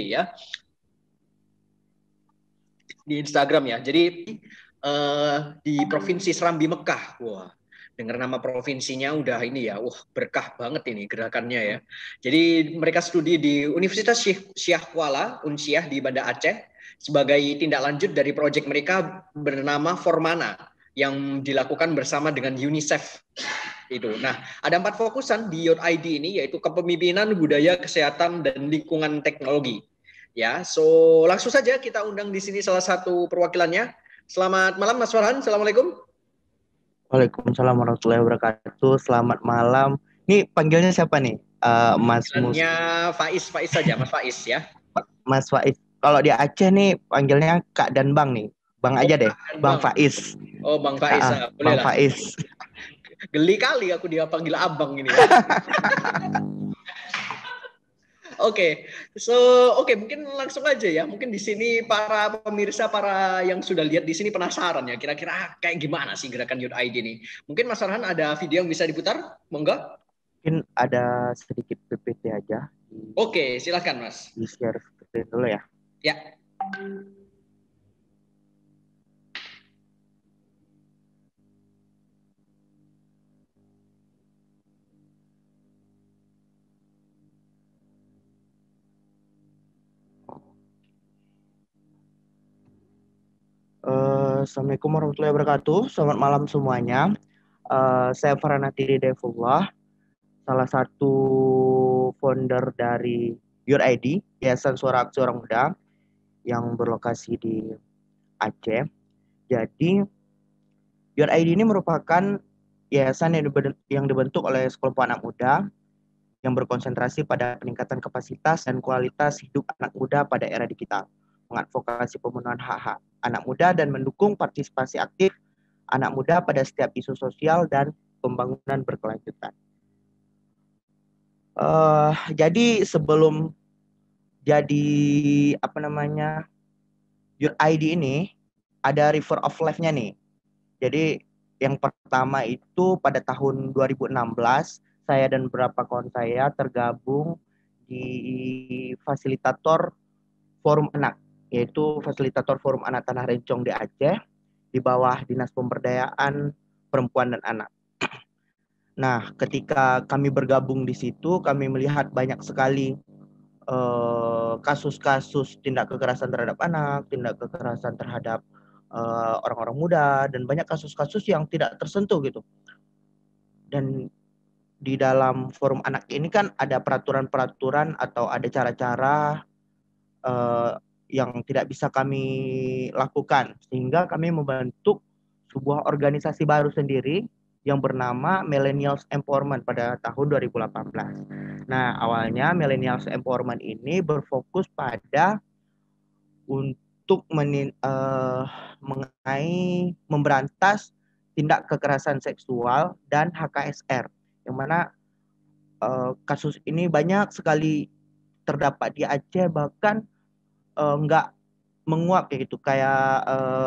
ya, di Instagram ya. Jadi di Provinsi Serambi Mekah, wah, dengar nama provinsinya udah ini ya, wah berkah banget ini gerakannya ya. Jadi mereka studi di Universitas Syekh Kuala Unsyah di Banda Aceh sebagai tindak lanjut dari proyek mereka bernama Formana yang dilakukan bersama dengan UNICEF itu. Nah, ada 4 fokusan di Youth ID ini, yaitu kepemimpinan, budaya, kesehatan, dan lingkungan teknologi. Ya, so langsung saja kita undang di sini salah satu perwakilannya. Selamat malam Mas Farhan. Assalamualaikum. Waalaikumsalam warahmatullahi wabarakatuh. Selamat malam. Ini panggilnya siapa nih? Mas Mus. Faiz saja, Mas Faiz ya. Mas Faiz. Kalau di Aceh nih panggilnya Kak dan Bang nih. Bang aja deh. Bang Faiz. Oh, Bang Faiz. Boleh Bang lah. Faiz. Geli kali aku dia panggil abang ini. Oke, mungkin langsung aja ya. Mungkin di sini para pemirsa, para yang sudah lihat di sini penasaran ya, kira-kira kayak gimana sih gerakan Youth ID ini? Mungkin Mas Farhan ada video yang bisa diputar, monggo? Mungkin ada sedikit PPT aja. Oke, silakan Mas. Di share screen dulu ya. Ya. Assalamualaikum warahmatullahi wabarakatuh. Selamat malam semuanya. Saya Farhan Atiri Daifullah, salah satu founder dari Your ID, Yayasan Suara Aksi Orang Muda yang berlokasi di Aceh. Jadi Your ID ini merupakan yayasan yang dibentuk oleh sekelompok anak muda yang berkonsentrasi pada peningkatan kapasitas dan kualitas hidup anak muda pada era digital, mengadvokasi pemenuhan hak-hak anak muda dan mendukung partisipasi aktif anak muda pada setiap isu sosial dan pembangunan berkelanjutan. Jadi sebelum jadi Youth ID ini ada river of life-nya nih. Jadi yang pertama itu pada tahun 2016 saya dan beberapa kawan saya tergabung di fasilitator Forum Anak, yaitu fasilitator Forum Anak Tanah Rencong di Aceh di bawah Dinas Pemberdayaan Perempuan dan Anak. Nah, ketika kami bergabung di situ, kami melihat banyak sekali kasus-kasus tindak kekerasan terhadap anak, tindak kekerasan terhadap orang-orang muda, dan banyak kasus-kasus yang tidak tersentuh gitu. Dan di dalam forum anak ini kan ada peraturan-peraturan atau ada cara-cara yang tidak bisa kami lakukan, sehingga kami membentuk sebuah organisasi baru sendiri yang bernama Millennials Empowerment pada tahun 2018. Nah, awalnya Millennials Empowerment ini berfokus pada untuk mengenai memberantas tindak kekerasan seksual dan HKSR, yang mana kasus ini banyak sekali terdapat di Aceh, bahkan nggak menguap kayak gitu, kayak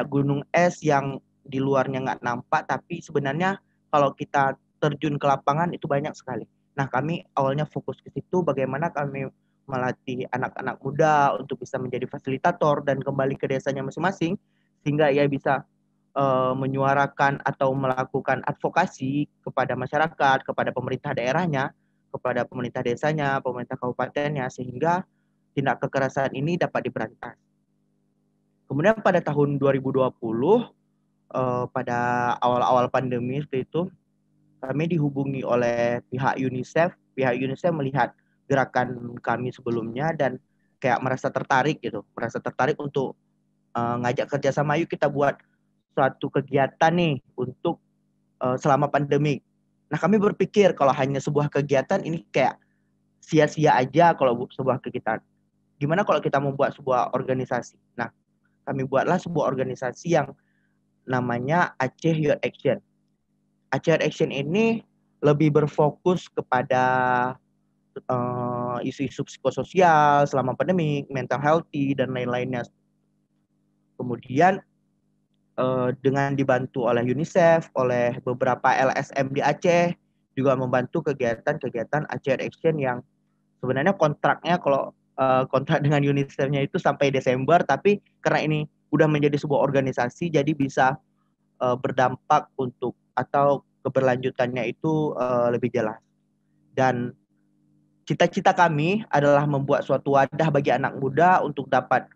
gunung es yang di luarnya nggak nampak, tapi sebenarnya kalau kita terjun ke lapangan itu banyak sekali. Nah, kami awalnya fokus ke situ, bagaimana kami melatih anak-anak muda untuk bisa menjadi fasilitator dan kembali ke desanya masing-masing, sehingga ia bisa menyuarakan atau melakukan advokasi kepada masyarakat, kepada pemerintah daerahnya, kepada pemerintah desanya, pemerintah kabupatennya, sehingga tindak kekerasan ini dapat diberantas. Kemudian pada tahun 2020, pada awal-awal pandemi seperti itu, kami dihubungi oleh pihak UNICEF. Pihak UNICEF melihat gerakan kami sebelumnya dan kayak merasa tertarik untuk ngajak kerjasama, yuk kita buat suatu kegiatan nih untuk selama pandemi. Nah, kami berpikir kalau hanya sebuah kegiatan ini kayak sia-sia aja kalau sebuah kegiatan. Gimana kalau kita membuat sebuah organisasi? Nah, kami buatlah sebuah organisasi yang namanya Aceh Youth Action. Aceh Youth Action ini lebih berfokus kepada isu-isu psikososial selama pandemi, mental healthy, dan lain-lainnya. Kemudian dengan dibantu oleh UNICEF, oleh beberapa LSM di Aceh, juga membantu kegiatan-kegiatan Aceh Action yang sebenarnya kontraknya kalau kontrak dengan UNICEF-nya itu sampai Desember, tapi karena ini udah menjadi sebuah organisasi, jadi bisa berdampak untuk atau keberlanjutannya itu lebih jelas. Dan cita-cita kami adalah membuat suatu wadah bagi anak muda untuk dapat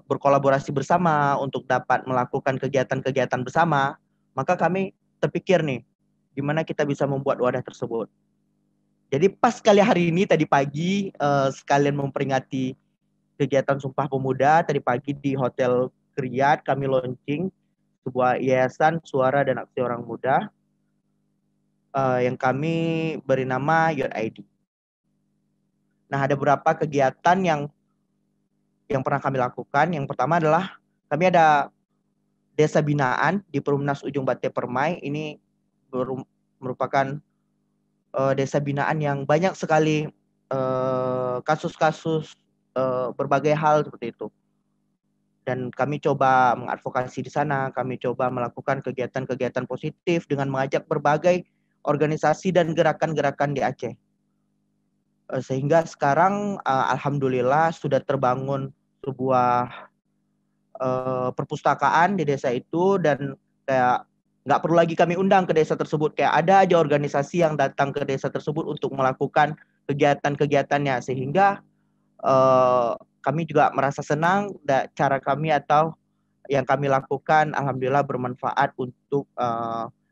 berkolaborasi bersama, untuk dapat melakukan kegiatan-kegiatan bersama. Maka kami terpikir nih, gimana kita bisa membuat wadah tersebut. Jadi pas sekali hari ini tadi pagi sekalian memperingati kegiatan Sumpah Pemuda, tadi pagi di Hotel Kriyat kami launching sebuah yayasan suara dan aksi orang muda yang kami beri nama Your ID. Nah, ada beberapa kegiatan yang pernah kami lakukan. Yang pertama adalah kami ada desa binaan di Perumnas Ujung Bate Permai. Ini merupakan desa binaan yang banyak sekali kasus-kasus berbagai hal seperti itu. Dan kami coba mengadvokasi di sana, kami coba melakukan kegiatan-kegiatan positif dengan mengajak berbagai organisasi dan gerakan-gerakan di Aceh. Sehingga sekarang alhamdulillah sudah terbangun sebuah perpustakaan di desa itu, dan kayak nggak perlu lagi kami undang ke desa tersebut, kayak ada aja organisasi yang datang ke desa tersebut untuk melakukan kegiatan-kegiatannya, sehingga kami juga merasa senang cara kami atau yang kami lakukan alhamdulillah bermanfaat untuk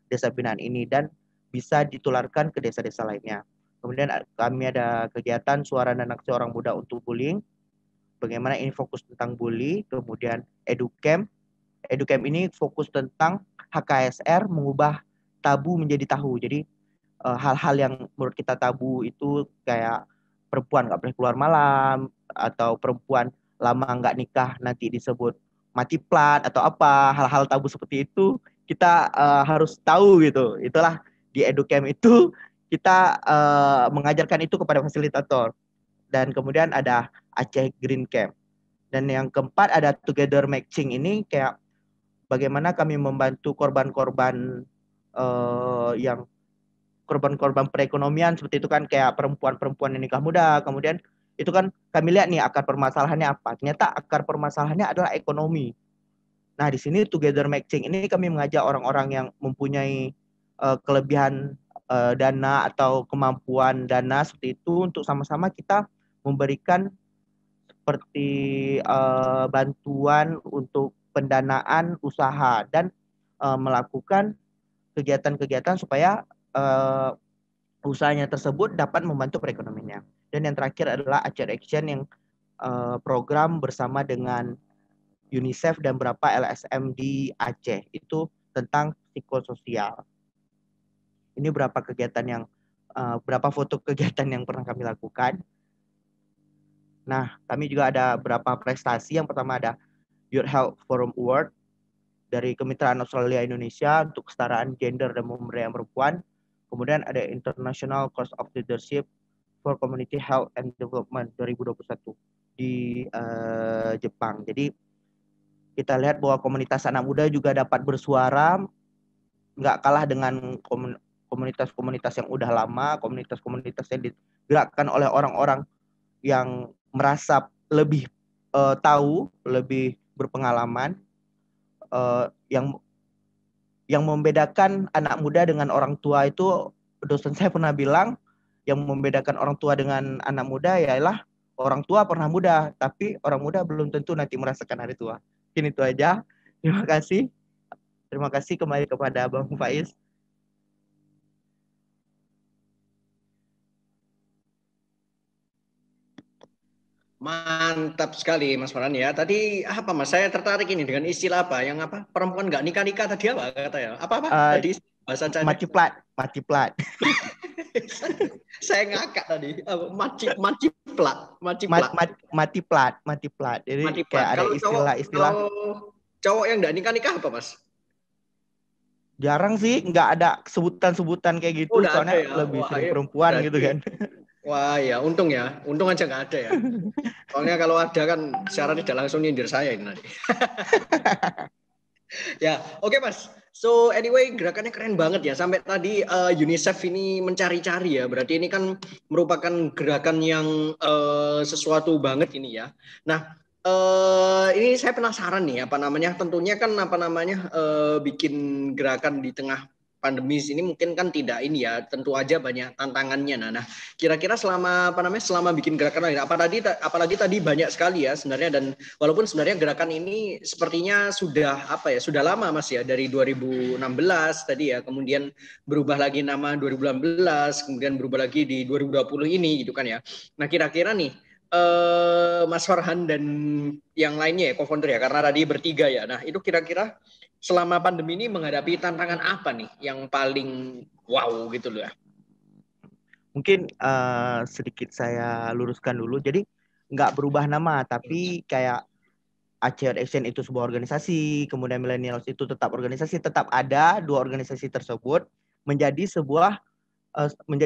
desa binaan ini dan bisa ditularkan ke desa-desa lainnya. Kemudian kami ada kegiatan suara dan aksi orang muda untuk bullying. Bagaimana ini fokus tentang bully. Kemudian Educamp. Educamp ini fokus tentang HKSR, mengubah tabu menjadi tahu. Jadi hal-hal yang menurut kita tabu itu kayak perempuan nggak boleh keluar malam, atau perempuan lama nggak nikah nanti disebut mati plat atau apa, hal-hal tabu seperti itu kita harus tahu gitu. Itulah di Educamp itu kita mengajarkan itu kepada fasilitator. Dan kemudian ada Aceh Green Camp. Dan yang keempat ada Together Matching. Ini kayak bagaimana kami membantu korban-korban yang korban-korban perekonomian seperti itu kan, kayak perempuan-perempuan yang nikah muda. Kemudian itu kan kami lihat nih akar permasalahannya apa. Ternyata akar permasalahannya adalah ekonomi. Nah, di sini Together Make Change ini kami mengajak orang-orang yang mempunyai kelebihan dana atau kemampuan dana seperti itu untuk sama-sama kita memberikan seperti bantuan untuk pendanaan usaha dan melakukan kegiatan-kegiatan supaya usahanya tersebut dapat membantu perekonomiannya. Dan yang terakhir adalah Aceh Action yang program bersama dengan UNICEF dan beberapa LSM di Aceh itu tentang psikososial. Ini berapa foto kegiatan yang pernah kami lakukan. Nah, kami juga ada beberapa prestasi. Yang pertama ada Youth Health Forum Award dari Kemitraan Australia Indonesia untuk kesetaraan gender dan pemberdayaan perempuan. Kemudian ada International Course of Leadership for Community Health and Development 2021 di Jepang. Jadi kita lihat bahwa komunitas anak muda juga dapat bersuara, nggak kalah dengan komunitas-komunitas yang udah lama, komunitas-komunitas yang digerakkan oleh orang-orang yang merasa lebih tahu, lebih berpengalaman. Yang membedakan anak muda dengan orang tua itu, dosen saya pernah bilang, yang membedakan orang tua dengan anak muda ialah orang tua pernah muda, tapi orang muda belum tentu nanti merasakan hari tua. Mungkin itu aja. Terima kasih. Terima kasih kembali kepada Bang Faiz. Mantap sekali Mas Farhan ya. Tadi apa Mas? Saya tertarik ini dengan istilah apa? Yang apa? Perempuan nggak nikah-nikah tadi apa kata ya? Apa? Tadi bahasa Cina. Mati plat. Saya ngakak tadi. Mati plat. Jadi kayak ada istilah. Cowok yang nggak nikah-nikah apa Mas? Jarang sih, nggak ada sebutan-sebutan kayak gitu. Soalnya lebih sering perempuan gitu kan. Wah ya, untung aja nggak ada ya. Soalnya kalau ada kan secara tidak langsung nyindir saya ini nanti. Ya, oke Mas. So anyway, gerakannya keren banget ya. Sampai tadi UNICEF ini mencari-cari ya. Berarti ini kan merupakan gerakan yang sesuatu banget ini ya. Nah, ini saya penasaran nih tentunya kan bikin gerakan di tengah pandemi ini mungkin kan tidak ini ya, tentu aja banyak tantangannya. Nah, kira-kira selama bikin gerakan ini apalagi tadi banyak sekali ya sebenarnya, dan walaupun sebenarnya gerakan ini sepertinya sudah lama Mas ya, dari 2016 tadi ya, kemudian berubah lagi nama 2018, kemudian berubah lagi di 2020 ini gitu kan ya. Nah, kira-kira nih Mas Farhan dan yang lainnya ya, co-founder ya, karena tadi bertiga ya. Nah, itu kira-kira selama pandemi ini menghadapi tantangan apa nih yang paling wow gitu loh ya? Mungkin sedikit saya luruskan dulu. Jadi nggak berubah nama, tapi kayak Aceh Action itu sebuah organisasi, kemudian Millennials itu tetap organisasi, tetap ada dua organisasi tersebut menjadi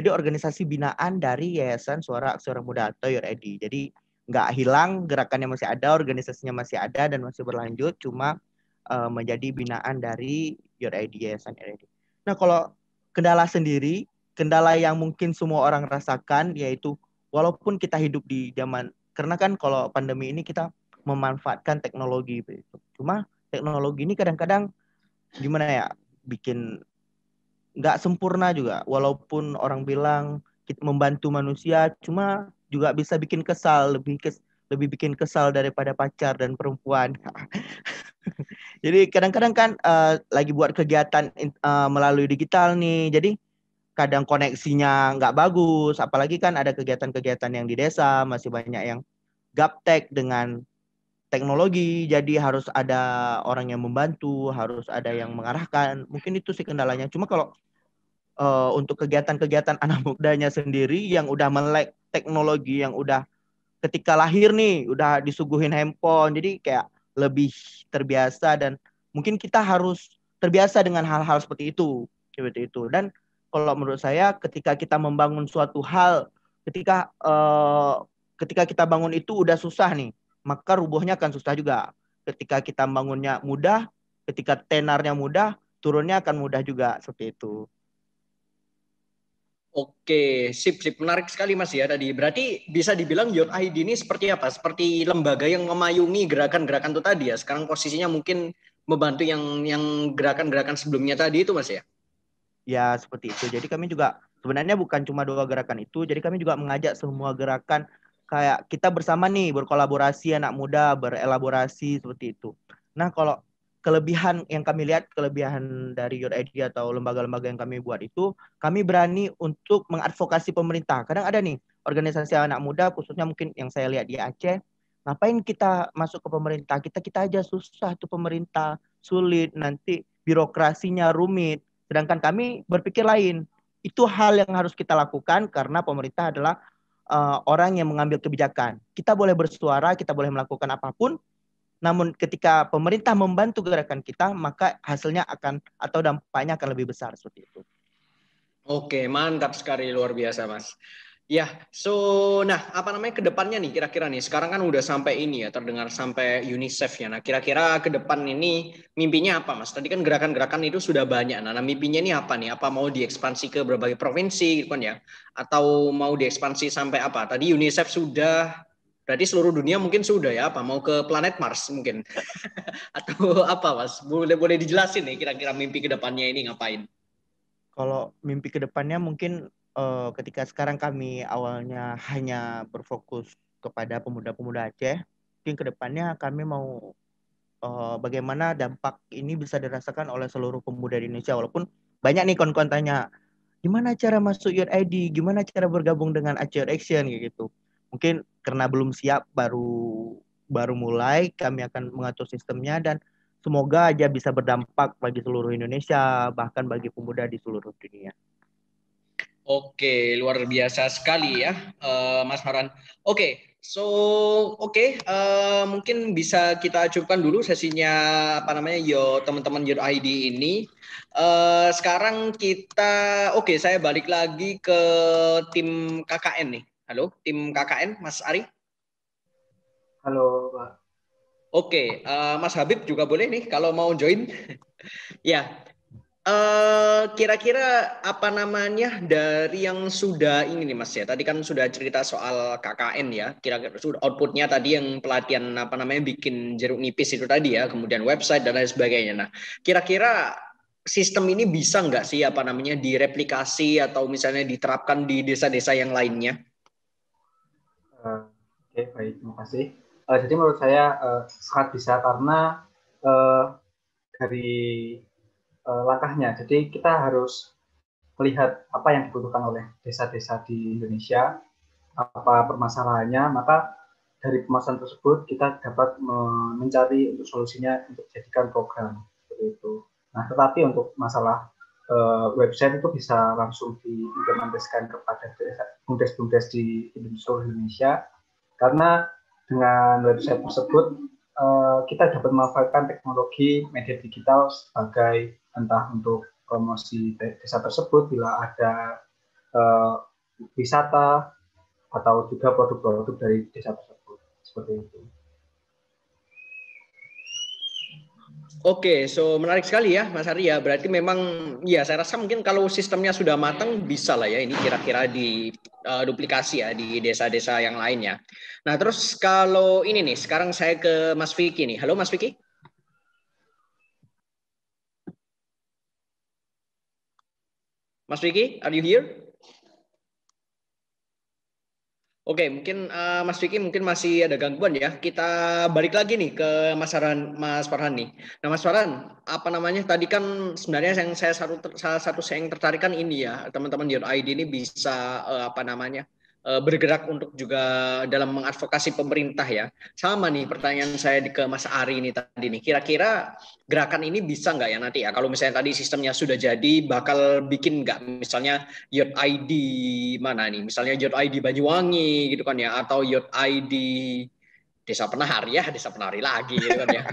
organisasi binaan dari Yayasan Suara Aksi Orang Muda atau YORID. Jadi nggak hilang, gerakannya masih ada, organisasinya masih ada dan masih berlanjut, cuma menjadi binaan dari YORID, Yayasan YORID. Nah, kalau kendala sendiri, kendala yang mungkin semua orang rasakan yaitu walaupun kita hidup di zaman, karena kan kalau pandemi ini kita memanfaatkan teknologi, cuma teknologi ini kadang-kadang gimana ya, bikin nggak sempurna juga. Walaupun orang bilang kita membantu manusia, cuma juga bisa bikin kesal, lebih bikin kesal daripada pacar dan perempuan. Jadi kadang-kadang kan lagi buat kegiatan melalui digital nih, jadi kadang koneksinya nggak bagus, apalagi kan ada kegiatan-kegiatan yang di desa masih banyak yang gaptek dengan teknologi, jadi harus ada orang yang membantu, harus ada yang mengarahkan. Mungkin itu sih kendalanya. Cuma kalau untuk kegiatan-kegiatan anak mudanya sendiri yang udah melek teknologi, yang udah ketika lahir nih udah disuguhin handphone, jadi kayak lebih terbiasa, dan mungkin kita harus terbiasa dengan hal-hal seperti itu. Dan kalau menurut saya ketika kita membangun suatu hal, ketika kita bangun itu udah susah nih, maka rubuhnya akan susah juga. Ketika kita bangunnya mudah, ketika tenarnya mudah, turunnya akan mudah juga, seperti itu. Oke, sip, menarik sekali Mas ya tadi. Berarti bisa dibilang YORID ini seperti apa? Seperti lembaga yang memayungi gerakan-gerakan itu tadi ya. Sekarang posisinya mungkin membantu yang gerakan-gerakan sebelumnya tadi itu Mas ya? Ya, seperti itu. Jadi kami juga sebenarnya bukan cuma 2 gerakan itu, jadi kami juga mengajak semua gerakan kayak kita bersama nih berkolaborasi anak muda, berelaborasi seperti itu. Nah, kalau kelebihan yang kami lihat, kelebihan dari Your ID atau lembaga-lembaga yang kami buat itu, kami berani untuk mengadvokasi pemerintah. Kadang ada nih organisasi anak muda, khususnya mungkin yang saya lihat di Aceh, ngapain kita masuk ke pemerintah? Kita aja susah tuh pemerintah, sulit, nanti birokrasinya rumit. Sedangkan kami berpikir lain. Itu hal yang harus kita lakukan karena pemerintah adalah orang yang mengambil kebijakan. Kita boleh bersuara, kita boleh melakukan apapun, namun ketika pemerintah membantu gerakan kita, maka hasilnya akan atau dampaknya akan lebih besar seperti itu. Oke, mantap sekali, luar biasa Mas. Ya, nah apa namanya kedepannya nih kira-kira nih, sekarang kan udah sampai ini ya, terdengar sampai UNICEF ya. Nah kira-kira ke depan ini mimpinya apa Mas? Tadi kan gerakan-gerakan itu sudah banyak. Nah mimpinya ini apa nih? Apa mau diekspansi ke berbagai provinsi gitu kan ya? Atau mau diekspansi sampai apa? Tadi UNICEF sudah, berarti seluruh dunia mungkin sudah ya? Apa mau ke planet Mars mungkin? Atau apa Mas? Boleh dijelasin nih kira-kira mimpi ke depannya ini ngapain? Kalau mimpi ke depannya mungkin ketika sekarang kami awalnya hanya berfokus kepada pemuda-pemuda Aceh, mungkin ke depannya kami mau bagaimana dampak ini bisa dirasakan oleh seluruh pemuda di Indonesia. Walaupun banyak nih kawan-kawan tanya, gimana cara masuk Youth ID, gimana cara bergabung dengan Aceh Youth Action gitu. Mungkin karena belum siap, baru mulai, kami akan mengatur sistemnya dan semoga aja bisa berdampak bagi seluruh Indonesia, bahkan bagi pemuda di seluruh dunia. Oke, luar biasa sekali ya, Mas Farhan. Oke, mungkin bisa kita cukupkan dulu sesinya apa namanya, teman-teman Your ID ini. Sekarang saya balik lagi ke tim KKN nih. Halo, tim KKN, Mas Ari. Halo, Pak. Oke, Mas Habib juga boleh nih kalau mau join. Ya. Kira-kira apa namanya dari yang sudah ini nih Mas ya, tadi kan sudah cerita soal KKN ya, kira-kira sudah outputnya tadi yang pelatihan apa namanya bikin jeruk nipis itu tadi ya, kemudian website dan lain sebagainya. Nah kira-kira sistem ini bisa nggak sih apa namanya direplikasi atau misalnya diterapkan di desa-desa yang lainnya? Oke, baik, terima kasih. Jadi menurut saya sangat bisa karena dari langkahnya. Jadi kita harus melihat apa yang dibutuhkan oleh desa-desa di Indonesia, apa permasalahannya, maka dari permasalahan tersebut kita dapat mencari untuk solusinya untuk jadikan program seperti itu. Nah, tetapi untuk masalah website itu bisa langsung diimplementasikan kepada bumdes-bumdes di seluruh Indonesia, karena dengan website tersebut kita dapat memanfaatkan teknologi media digital sebagai entah untuk promosi desa tersebut bila ada wisata atau juga produk-produk dari desa tersebut seperti itu. Oke, menarik sekali ya Mas Ari ya. Berarti memang ya saya rasa mungkin kalau sistemnya sudah matang bisa lah ya ini kira-kira di duplikasi ya di desa-desa yang lainnya. Nah terus kalau ini nih sekarang saya ke Mas Vicky nih. Halo Mas Vicky. Mas Vicky, are you here? Oke, mungkin Mas Vicky mungkin masih ada gangguan ya. Kita balik lagi nih ke Mas Farhan nih. Nah, Mas Farhan, apa namanya? Tadi kan sebenarnya yang salah satu yang tertarik kan ini ya, teman-teman Your ID ini bisa bergerak untuk juga dalam mengadvokasi pemerintah ya. Sama nih pertanyaan saya ke Mas Ari ini tadi nih. Kira-kira gerakan ini bisa nggak ya nanti ya? Kalau misalnya tadi sistemnya sudah jadi, bakal bikin nggak misalnya Youth ID mana nih? Misalnya Youth ID Banyuwangi gitu kan ya, atau Youth ID Desa Penari ya, Desa Penari lagi gitu kan ya.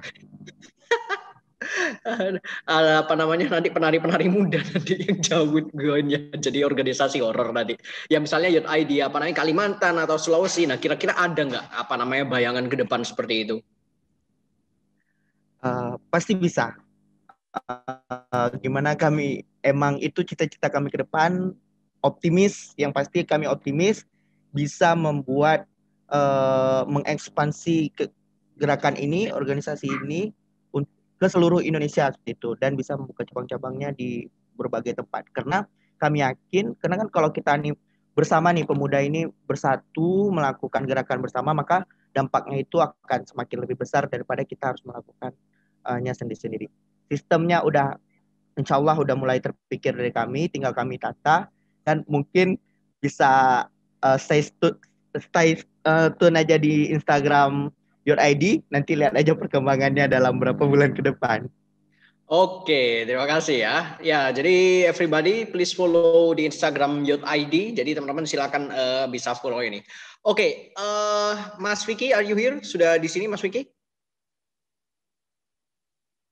Apa namanya nanti penari-penari muda nanti yang jauh gonya jadi organisasi horor nanti. Ya misalnya Youth ID apa namanya Kalimantan atau Sulawesi. Nah kira-kira ada nggak apa namanya bayangan ke depan seperti itu? Pasti bisa. Gimana kami emang itu cita-cita kami ke depan, optimis, yang pasti kami optimis bisa membuat mengekspansi gerakan ini, organisasi ini ke ke seluruh Indonesia seperti itu dan bisa membuka cabang-cabangnya di berbagai tempat. Karena kami yakin, karena kan kalau kita nih bersama nih pemuda ini bersatu melakukan gerakan bersama, maka dampaknya itu akan semakin lebih besar daripada kita harus melakukannya sendiri-sendiri. Sistemnya udah insya Allah udah mulai terpikir dari kami, tinggal kami tata dan mungkin bisa stay tune aja di Instagram Your ID, nanti lihat aja perkembangannya dalam beberapa bulan ke depan. Oke, terima kasih ya. Ya, jadi everybody please follow di Instagram Youth ID. Jadi teman-teman silakan bisa follow ini. Oke, Mas Vicky, are you here? Sudah di sini Mas Vicky?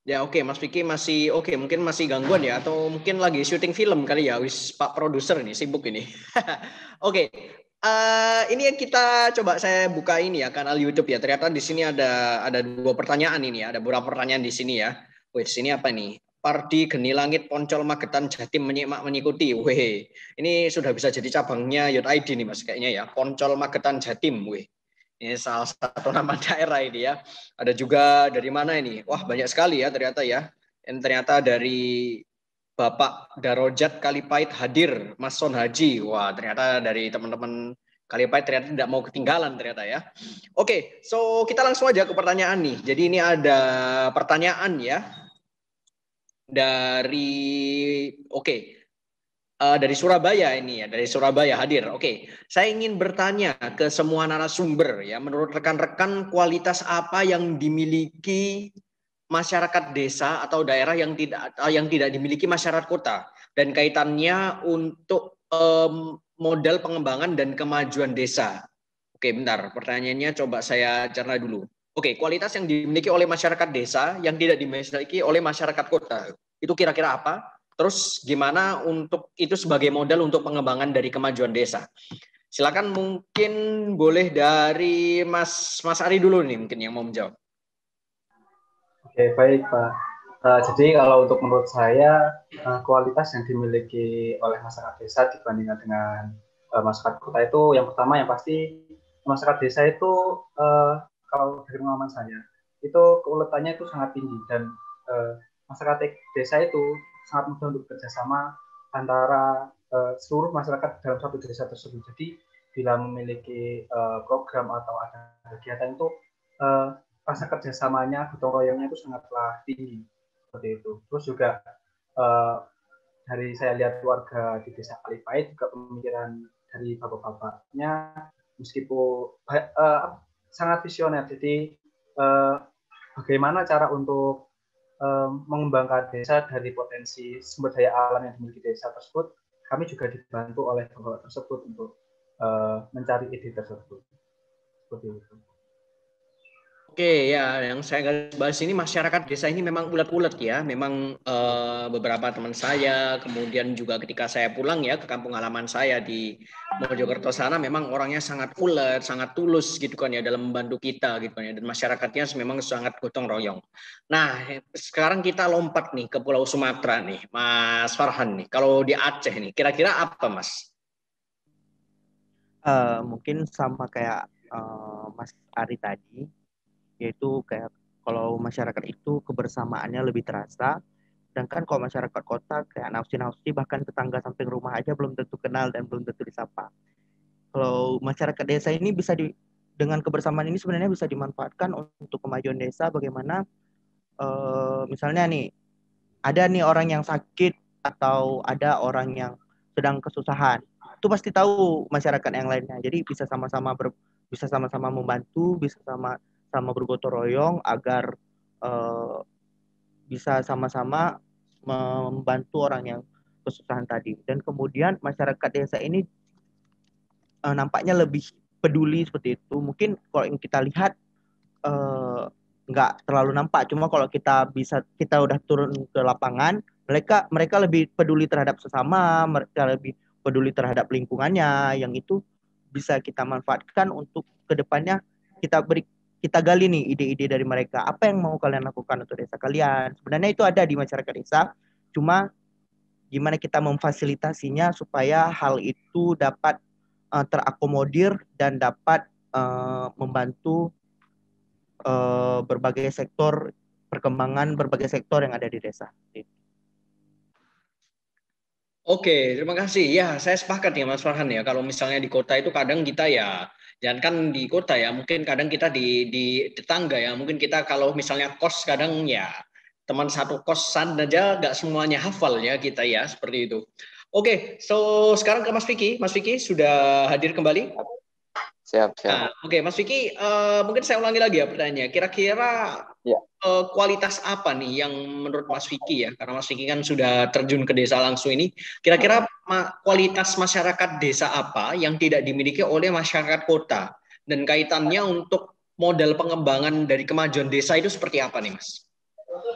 Ya oke, Mas Vicky masih oke, mungkin masih gangguan ya, atau mungkin lagi syuting film kali ya, wis Pak Produser ini sibuk ini. Oke, ini yang kita coba saya buka ini ya kanal YouTube ya. Ternyata di sini ada 2 pertanyaan ini ya, ada beberapa pertanyaan di sini ya. Wih, di sini apa nih? Pardi Geni Langit Poncol Magetan Jatim menyimak mengikuti. Wih, ini sudah bisa jadi cabangnya Youth ID nih Mas kayaknya ya. Poncol Magetan Jatim. Wih. Ini salah satu nama daerah ini ya. Ada juga dari mana ini? Wah, banyak sekali ya ternyata ya. Dan ternyata dari Bapak Darojat Kalipait hadir, Mas Son Haji. Wah, ternyata dari teman-teman Kalipait ternyata tidak mau ketinggalan ternyata ya. Oke, so kita langsung aja ke pertanyaan nih. Jadi ini ada pertanyaan ya. Dari Surabaya ini ya, dari Surabaya hadir. Oke, saya ingin bertanya ke semua narasumber ya, menurut rekan-rekan kualitas apa yang dimiliki masyarakat desa atau daerah yang tidak dimiliki masyarakat kota dan kaitannya untuk modal pengembangan dan kemajuan desa. Oke, bentar, pertanyaannya coba saya cerna dulu. Oke, kualitas yang dimiliki oleh masyarakat desa yang tidak dimiliki oleh masyarakat kota. Itu kira-kira apa? Terus gimana untuk itu sebagai modal untuk pengembangan dari kemajuan desa? Silakan mungkin boleh dari Mas Ari dulu nih mungkin yang mau menjawab. Oke, baik Pak. Jadi kalau untuk menurut saya kualitas yang dimiliki oleh masyarakat desa dibandingkan dengan masyarakat kota itu yang pertama yang pasti masyarakat desa itu kalau dari pengalaman saya itu keuletannya itu sangat tinggi dan masyarakat desa itu sangat mudah untuk bekerjasama antara seluruh masyarakat dalam satu desa tersebut. Jadi bila memiliki program atau ada kegiatan itu rasa kerjasamanya, gotong royongnya itu sangatlah tinggi seperti itu. Terus juga dari saya lihat warga di desa Kalipait juga pemikiran dari bapak-bapaknya meskipun sangat visioner. Jadi bagaimana cara untuk mengembangkan desa dari potensi sumber daya alam yang dimiliki desa tersebut, kami juga dibantu oleh bapak tersebut untuk mencari ide tersebut. Seperti itu. Oke ya, yang saya garis bahas ini masyarakat desa ini memang ulet-ulet ya. Memang beberapa teman saya, kemudian juga ketika saya pulang ya ke kampung halaman saya di Mojokerto sana, memang orangnya sangat ulet, sangat tulus gitu kan ya dalam membantu kita gitu kan ya. Dan masyarakatnya memang sangat gotong royong. Nah, sekarang kita lompat nih ke Pulau Sumatera nih, Mas Farhan nih. Kalau di Aceh nih, kira-kira apa Mas? Mungkin sama kayak Mas Ari tadi, yaitu kayak kalau masyarakat itu kebersamaannya lebih terasa, sedangkan kalau masyarakat kota kayak nafsi-nafsi bahkan tetangga samping rumah aja belum tentu kenal dan belum tentu disapa. Kalau masyarakat desa ini dengan kebersamaan ini sebenarnya bisa dimanfaatkan untuk kemajuan desa. Bagaimana misalnya nih ada nih orang yang sakit atau ada orang yang sedang kesusahan, itu pasti tahu masyarakat yang lainnya. Jadi bisa sama-sama membantu, bisa sama bergotong royong agar bisa sama-sama membantu orang yang kesusahan tadi. Dan kemudian masyarakat desa ini nampaknya lebih peduli seperti itu. Mungkin kalau yang kita lihat nggak terlalu nampak. Cuma kalau kita udah turun ke lapangan, mereka lebih peduli terhadap sesama, mereka lebih peduli terhadap lingkungannya, yang itu bisa kita manfaatkan untuk kedepannya kita gali nih ide-ide dari mereka. Apa yang mau kalian lakukan untuk desa kalian? Sebenarnya itu ada di masyarakat desa, cuma gimana kita memfasilitasinya supaya hal itu dapat terakomodir dan dapat membantu berbagai sektor perkembangan berbagai sektor yang ada di desa. Oke, terima kasih. Ya, saya sepakat ya Mas Farhan ya. Kalau misalnya di kota itu kadang kita ya, jangan kan di kota ya, mungkin kadang kita di tetangga ya, mungkin kita kalau misalnya kos kadang ya teman satu kosan aja nggak semuanya hafal ya kita ya, seperti itu. Oke, so sekarang ke Mas Vicky. Mas Vicky sudah hadir kembali. Siap. Nah, oke, Mas Vicky, mungkin saya ulangi lagi ya pertanyaannya. Kira-kira Ya. kualitas apa nih yang menurut Mas Vicky ya? Karena Mas Vicky kan sudah terjun ke desa langsung ini. Kira-kira kualitas masyarakat desa apa yang tidak dimiliki oleh masyarakat kota? Dan kaitannya untuk modal pengembangan dari kemajuan desa itu seperti apa nih, Mas?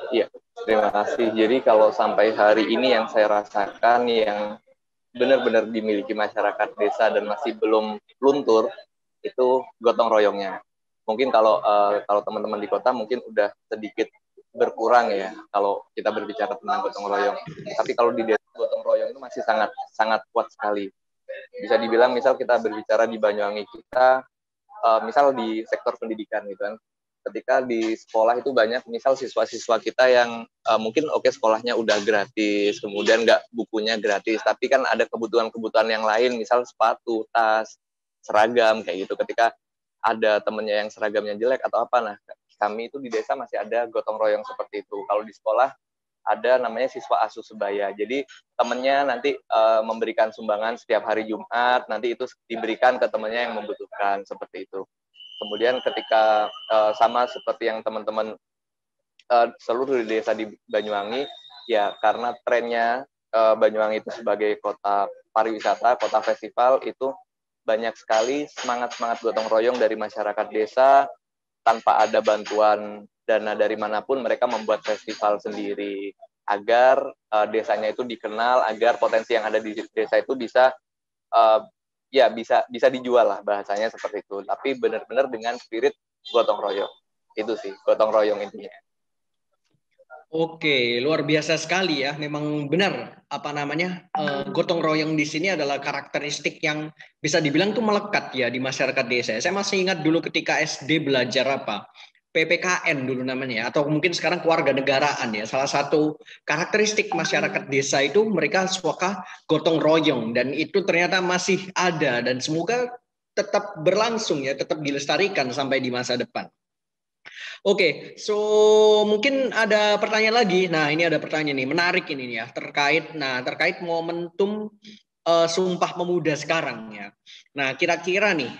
Iya, terima kasih. Jadi kalau sampai hari ini yang saya rasakan yang benar-benar dimiliki masyarakat desa dan masih belum luntur itu gotong royongnya. Mungkin kalau teman-teman di kota mungkin udah sedikit berkurang ya kalau kita berbicara tentang gotong royong. Tapi kalau di desa gotong royong itu masih sangat kuat sekali. Bisa dibilang misal kita berbicara di Banyuwangi kita, misal di sektor pendidikan gitu kan. Ketika di sekolah itu banyak misal siswa-siswa kita yang mungkin sekolahnya udah gratis, kemudian nggak bukunya gratis, tapi kan ada kebutuhan-kebutuhan yang lain, misal sepatu, tas, seragam kayak gitu. Ketika ada temennya yang seragamnya jelek atau apa, nah kami itu di desa masih ada gotong royong seperti itu. Kalau di sekolah ada namanya siswa asuh sebaya. Jadi temennya nanti memberikan sumbangan setiap hari Jumat, nanti itu diberikan ke temennya yang membutuhkan seperti itu. Kemudian ketika sama seperti yang teman-teman seluruh desa di Banyuwangi, ya karena trennya Banyuwangi itu sebagai kota pariwisata, kota festival, itu banyak sekali semangat-semangat gotong royong dari masyarakat desa, tanpa ada bantuan dana dari manapun, mereka membuat festival sendiri, agar desanya itu dikenal, agar potensi yang ada di desa itu bisa bisa dijual lah, bahasanya seperti itu. Tapi benar-benar dengan spirit gotong royong. Itu sih, gotong royong intinya. Oke, luar biasa sekali ya. Memang benar gotong royong di sini adalah karakteristik yang bisa dibilang tuh melekat ya di masyarakat desa. Saya masih ingat dulu ketika SD belajar PPKN dulu namanya, atau mungkin sekarang kewarganegaraan ya. Salah satu karakteristik masyarakat desa itu mereka suka gotong royong, dan itu ternyata masih ada dan semoga tetap berlangsung ya, tetap dilestarikan sampai di masa depan. Oke, so mungkin ada pertanyaan lagi. Nah, ini ada pertanyaan nih, menarik ini ya, terkait momentum Sumpah Pemuda sekarang ya. Nah, kira-kira nih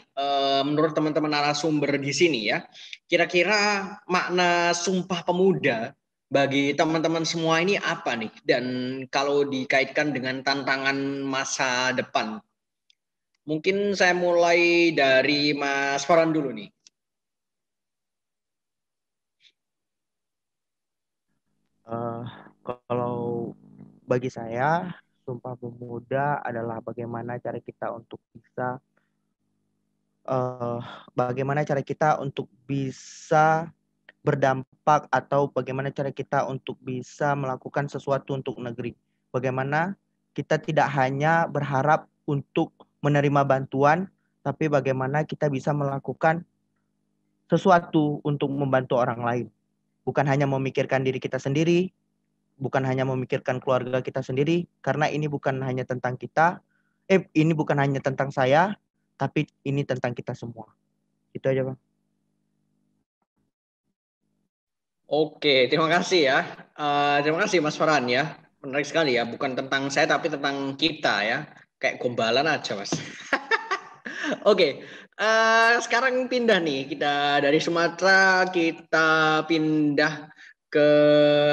menurut teman-teman narasumber di sini ya, kira-kira makna Sumpah Pemuda bagi teman-teman semua ini apa nih? Dan kalau dikaitkan dengan tantangan masa depan, mungkin saya mulai dari Mas Farhan dulu nih. Kalau bagi saya, Sumpah Pemuda adalah bagaimana cara kita untuk bisa berdampak, atau bagaimana cara kita untuk bisa melakukan sesuatu untuk negeri. Bagaimana kita tidak hanya berharap untuk menerima bantuan, tapi bagaimana kita bisa melakukan sesuatu untuk membantu orang lain. Bukan hanya memikirkan diri kita sendiri, bukan hanya memikirkan keluarga kita sendiri, karena ini bukan hanya tentang kita, ini bukan hanya tentang saya, tapi ini tentang kita semua. Itu aja, Bang. Oke, terima kasih ya. Terima kasih Mas Farhan ya. Menarik sekali ya, bukan tentang saya tapi tentang kita ya. Kayak gombalan aja, Mas. Oke, sekarang pindah nih, kita dari Sumatera kita pindah ke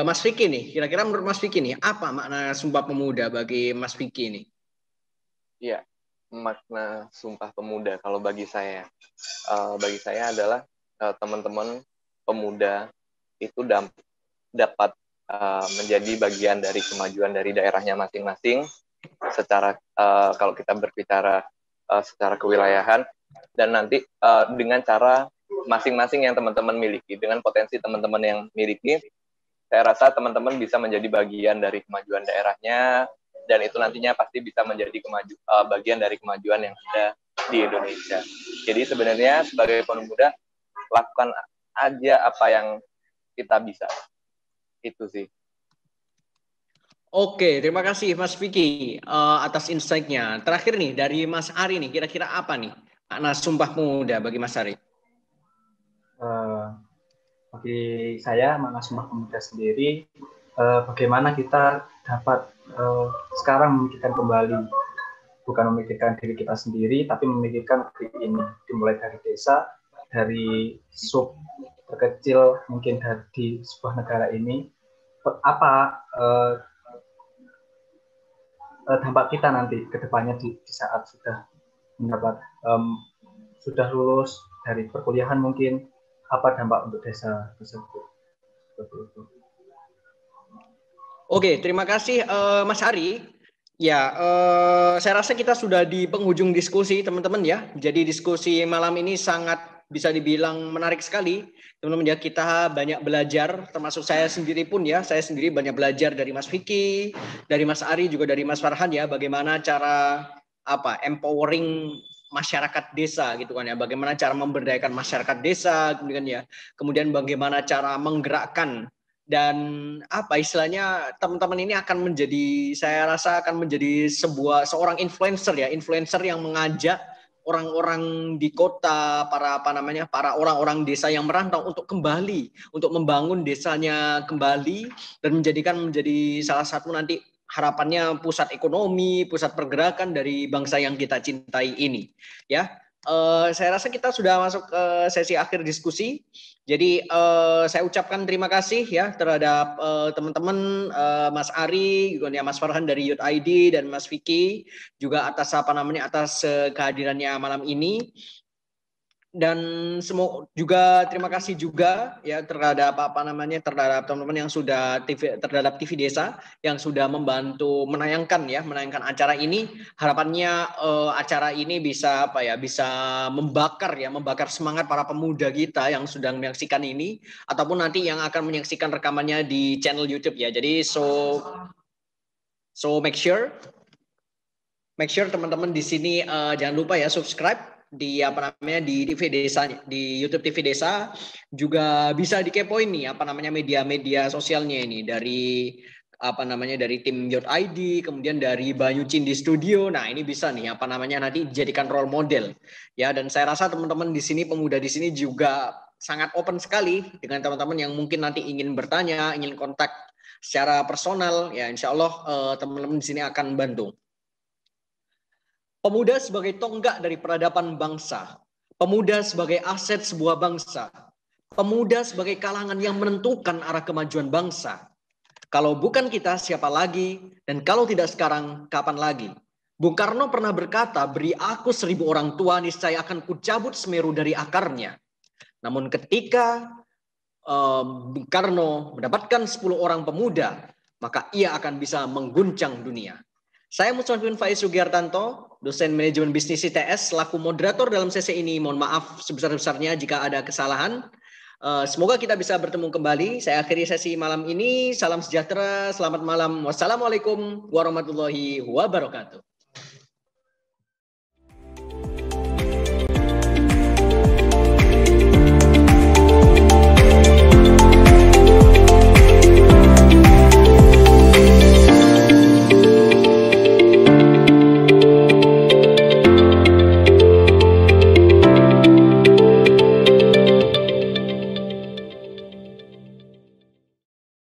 Mas Vicky nih. Kira-kira menurut Mas Vicky nih, apa makna Sumpah Pemuda bagi Mas Vicky nih? Iya, makna Sumpah Pemuda kalau bagi saya adalah teman-teman pemuda itu dapat menjadi bagian dari kemajuan dari daerahnya masing-masing secara kalau kita berbicara secara kewilayahan, dan nanti dengan cara masing-masing yang teman-teman miliki, dengan potensi teman-teman yang miliki, saya rasa teman-teman bisa menjadi bagian dari kemajuan daerahnya, dan itu nantinya pasti bisa menjadi bagian dari kemajuan yang ada di Indonesia. Jadi sebenarnya sebagai pemuda, lakukan aja apa yang kita bisa. Itu sih. Oke, terima kasih Mas Vicky atas insight-nya. Terakhir nih dari Mas Ari nih, kira-kira apa nih makna Sumpah Pemuda bagi Mas Ari? Bagi saya makna Sumpah Pemuda sendiri, bagaimana kita dapat sekarang memikirkan kembali, bukan memikirkan diri kita sendiri, tapi memikirkan negeri ini, dimulai dari desa, dari sub terkecil mungkin di sebuah negara ini, apa dampak kita nanti ke depannya di saat sudah mendapat sudah lulus dari perkuliahan, mungkin apa dampak untuk desa tersebut. Oke, terima kasih Mas Ari. Ya, saya rasa kita sudah di penghujung diskusi teman-teman ya. Jadi diskusi malam ini sangat bisa dibilang menarik sekali. Teman-teman ya, kita banyak belajar, termasuk saya sendiri pun ya. Saya sendiri banyak belajar dari Mas Vicky, dari Mas Ari, juga dari Mas Farhan ya. Bagaimana cara empowering masyarakat desa gitu kan ya. Bagaimana cara memberdayakan masyarakat desa, kemudian bagaimana cara menggerakkan dan istilahnya teman-teman ini akan menjadi, saya rasa akan menjadi seorang influencer ya, influencer yang mengajak orang-orang di kota, para orang-orang desa yang merantau untuk kembali, untuk membangun desanya kembali dan menjadi salah satu nanti harapannya pusat ekonomi, pusat pergerakan dari bangsa yang kita cintai ini. Ya, saya rasa kita sudah masuk ke sesi akhir diskusi. Jadi saya ucapkan terima kasih ya terhadap teman-teman Mas Ari, juga ya Mas Farhan dari Youth ID dan Mas Vicky juga atas kehadirannya malam ini. Dan juga terima kasih juga ya terhadap terhadap teman-teman yang sudah terhadap TV Desa yang sudah membantu menayangkan acara ini. Harapannya acara ini bisa bisa membakar semangat para pemuda kita yang sedang menyaksikan ini ataupun nanti yang akan menyaksikan rekamannya di channel YouTube ya. Jadi so make sure teman-teman di sini jangan lupa ya subscribe di di TV Desa, di YouTube TV Desa. Juga bisa dikepoin nih media-media sosialnya ini dari dari tim Youth ID, kemudian dari Banyu Cindi Studio. Nah, ini bisa nih nanti dijadikan role model ya. Dan saya rasa teman-teman di sini, pemuda di sini juga sangat open sekali dengan teman-teman yang mungkin nanti ingin bertanya, ingin kontak secara personal ya. Insya Allah teman-teman di sini akan bantu. Pemuda sebagai tonggak dari peradaban bangsa, pemuda sebagai aset sebuah bangsa, pemuda sebagai kalangan yang menentukan arah kemajuan bangsa. Kalau bukan kita, siapa lagi? Dan kalau tidak sekarang, kapan lagi? Bung Karno pernah berkata, beri aku 1000 orang tua, niscaya akan kucabut Semeru dari akarnya. Namun ketika Bung Karno mendapatkan 10 orang pemuda, maka ia akan bisa mengguncang dunia. Saya Musonifun Faiz Sugiartanto, dosen manajemen bisnis ITS, selaku moderator dalam sesi ini. Mohon maaf sebesar-besarnya jika ada kesalahan. Semoga kita bisa bertemu kembali. Saya akhiri sesi malam ini. Salam sejahtera, selamat malam. Wassalamualaikum warahmatullahi wabarakatuh.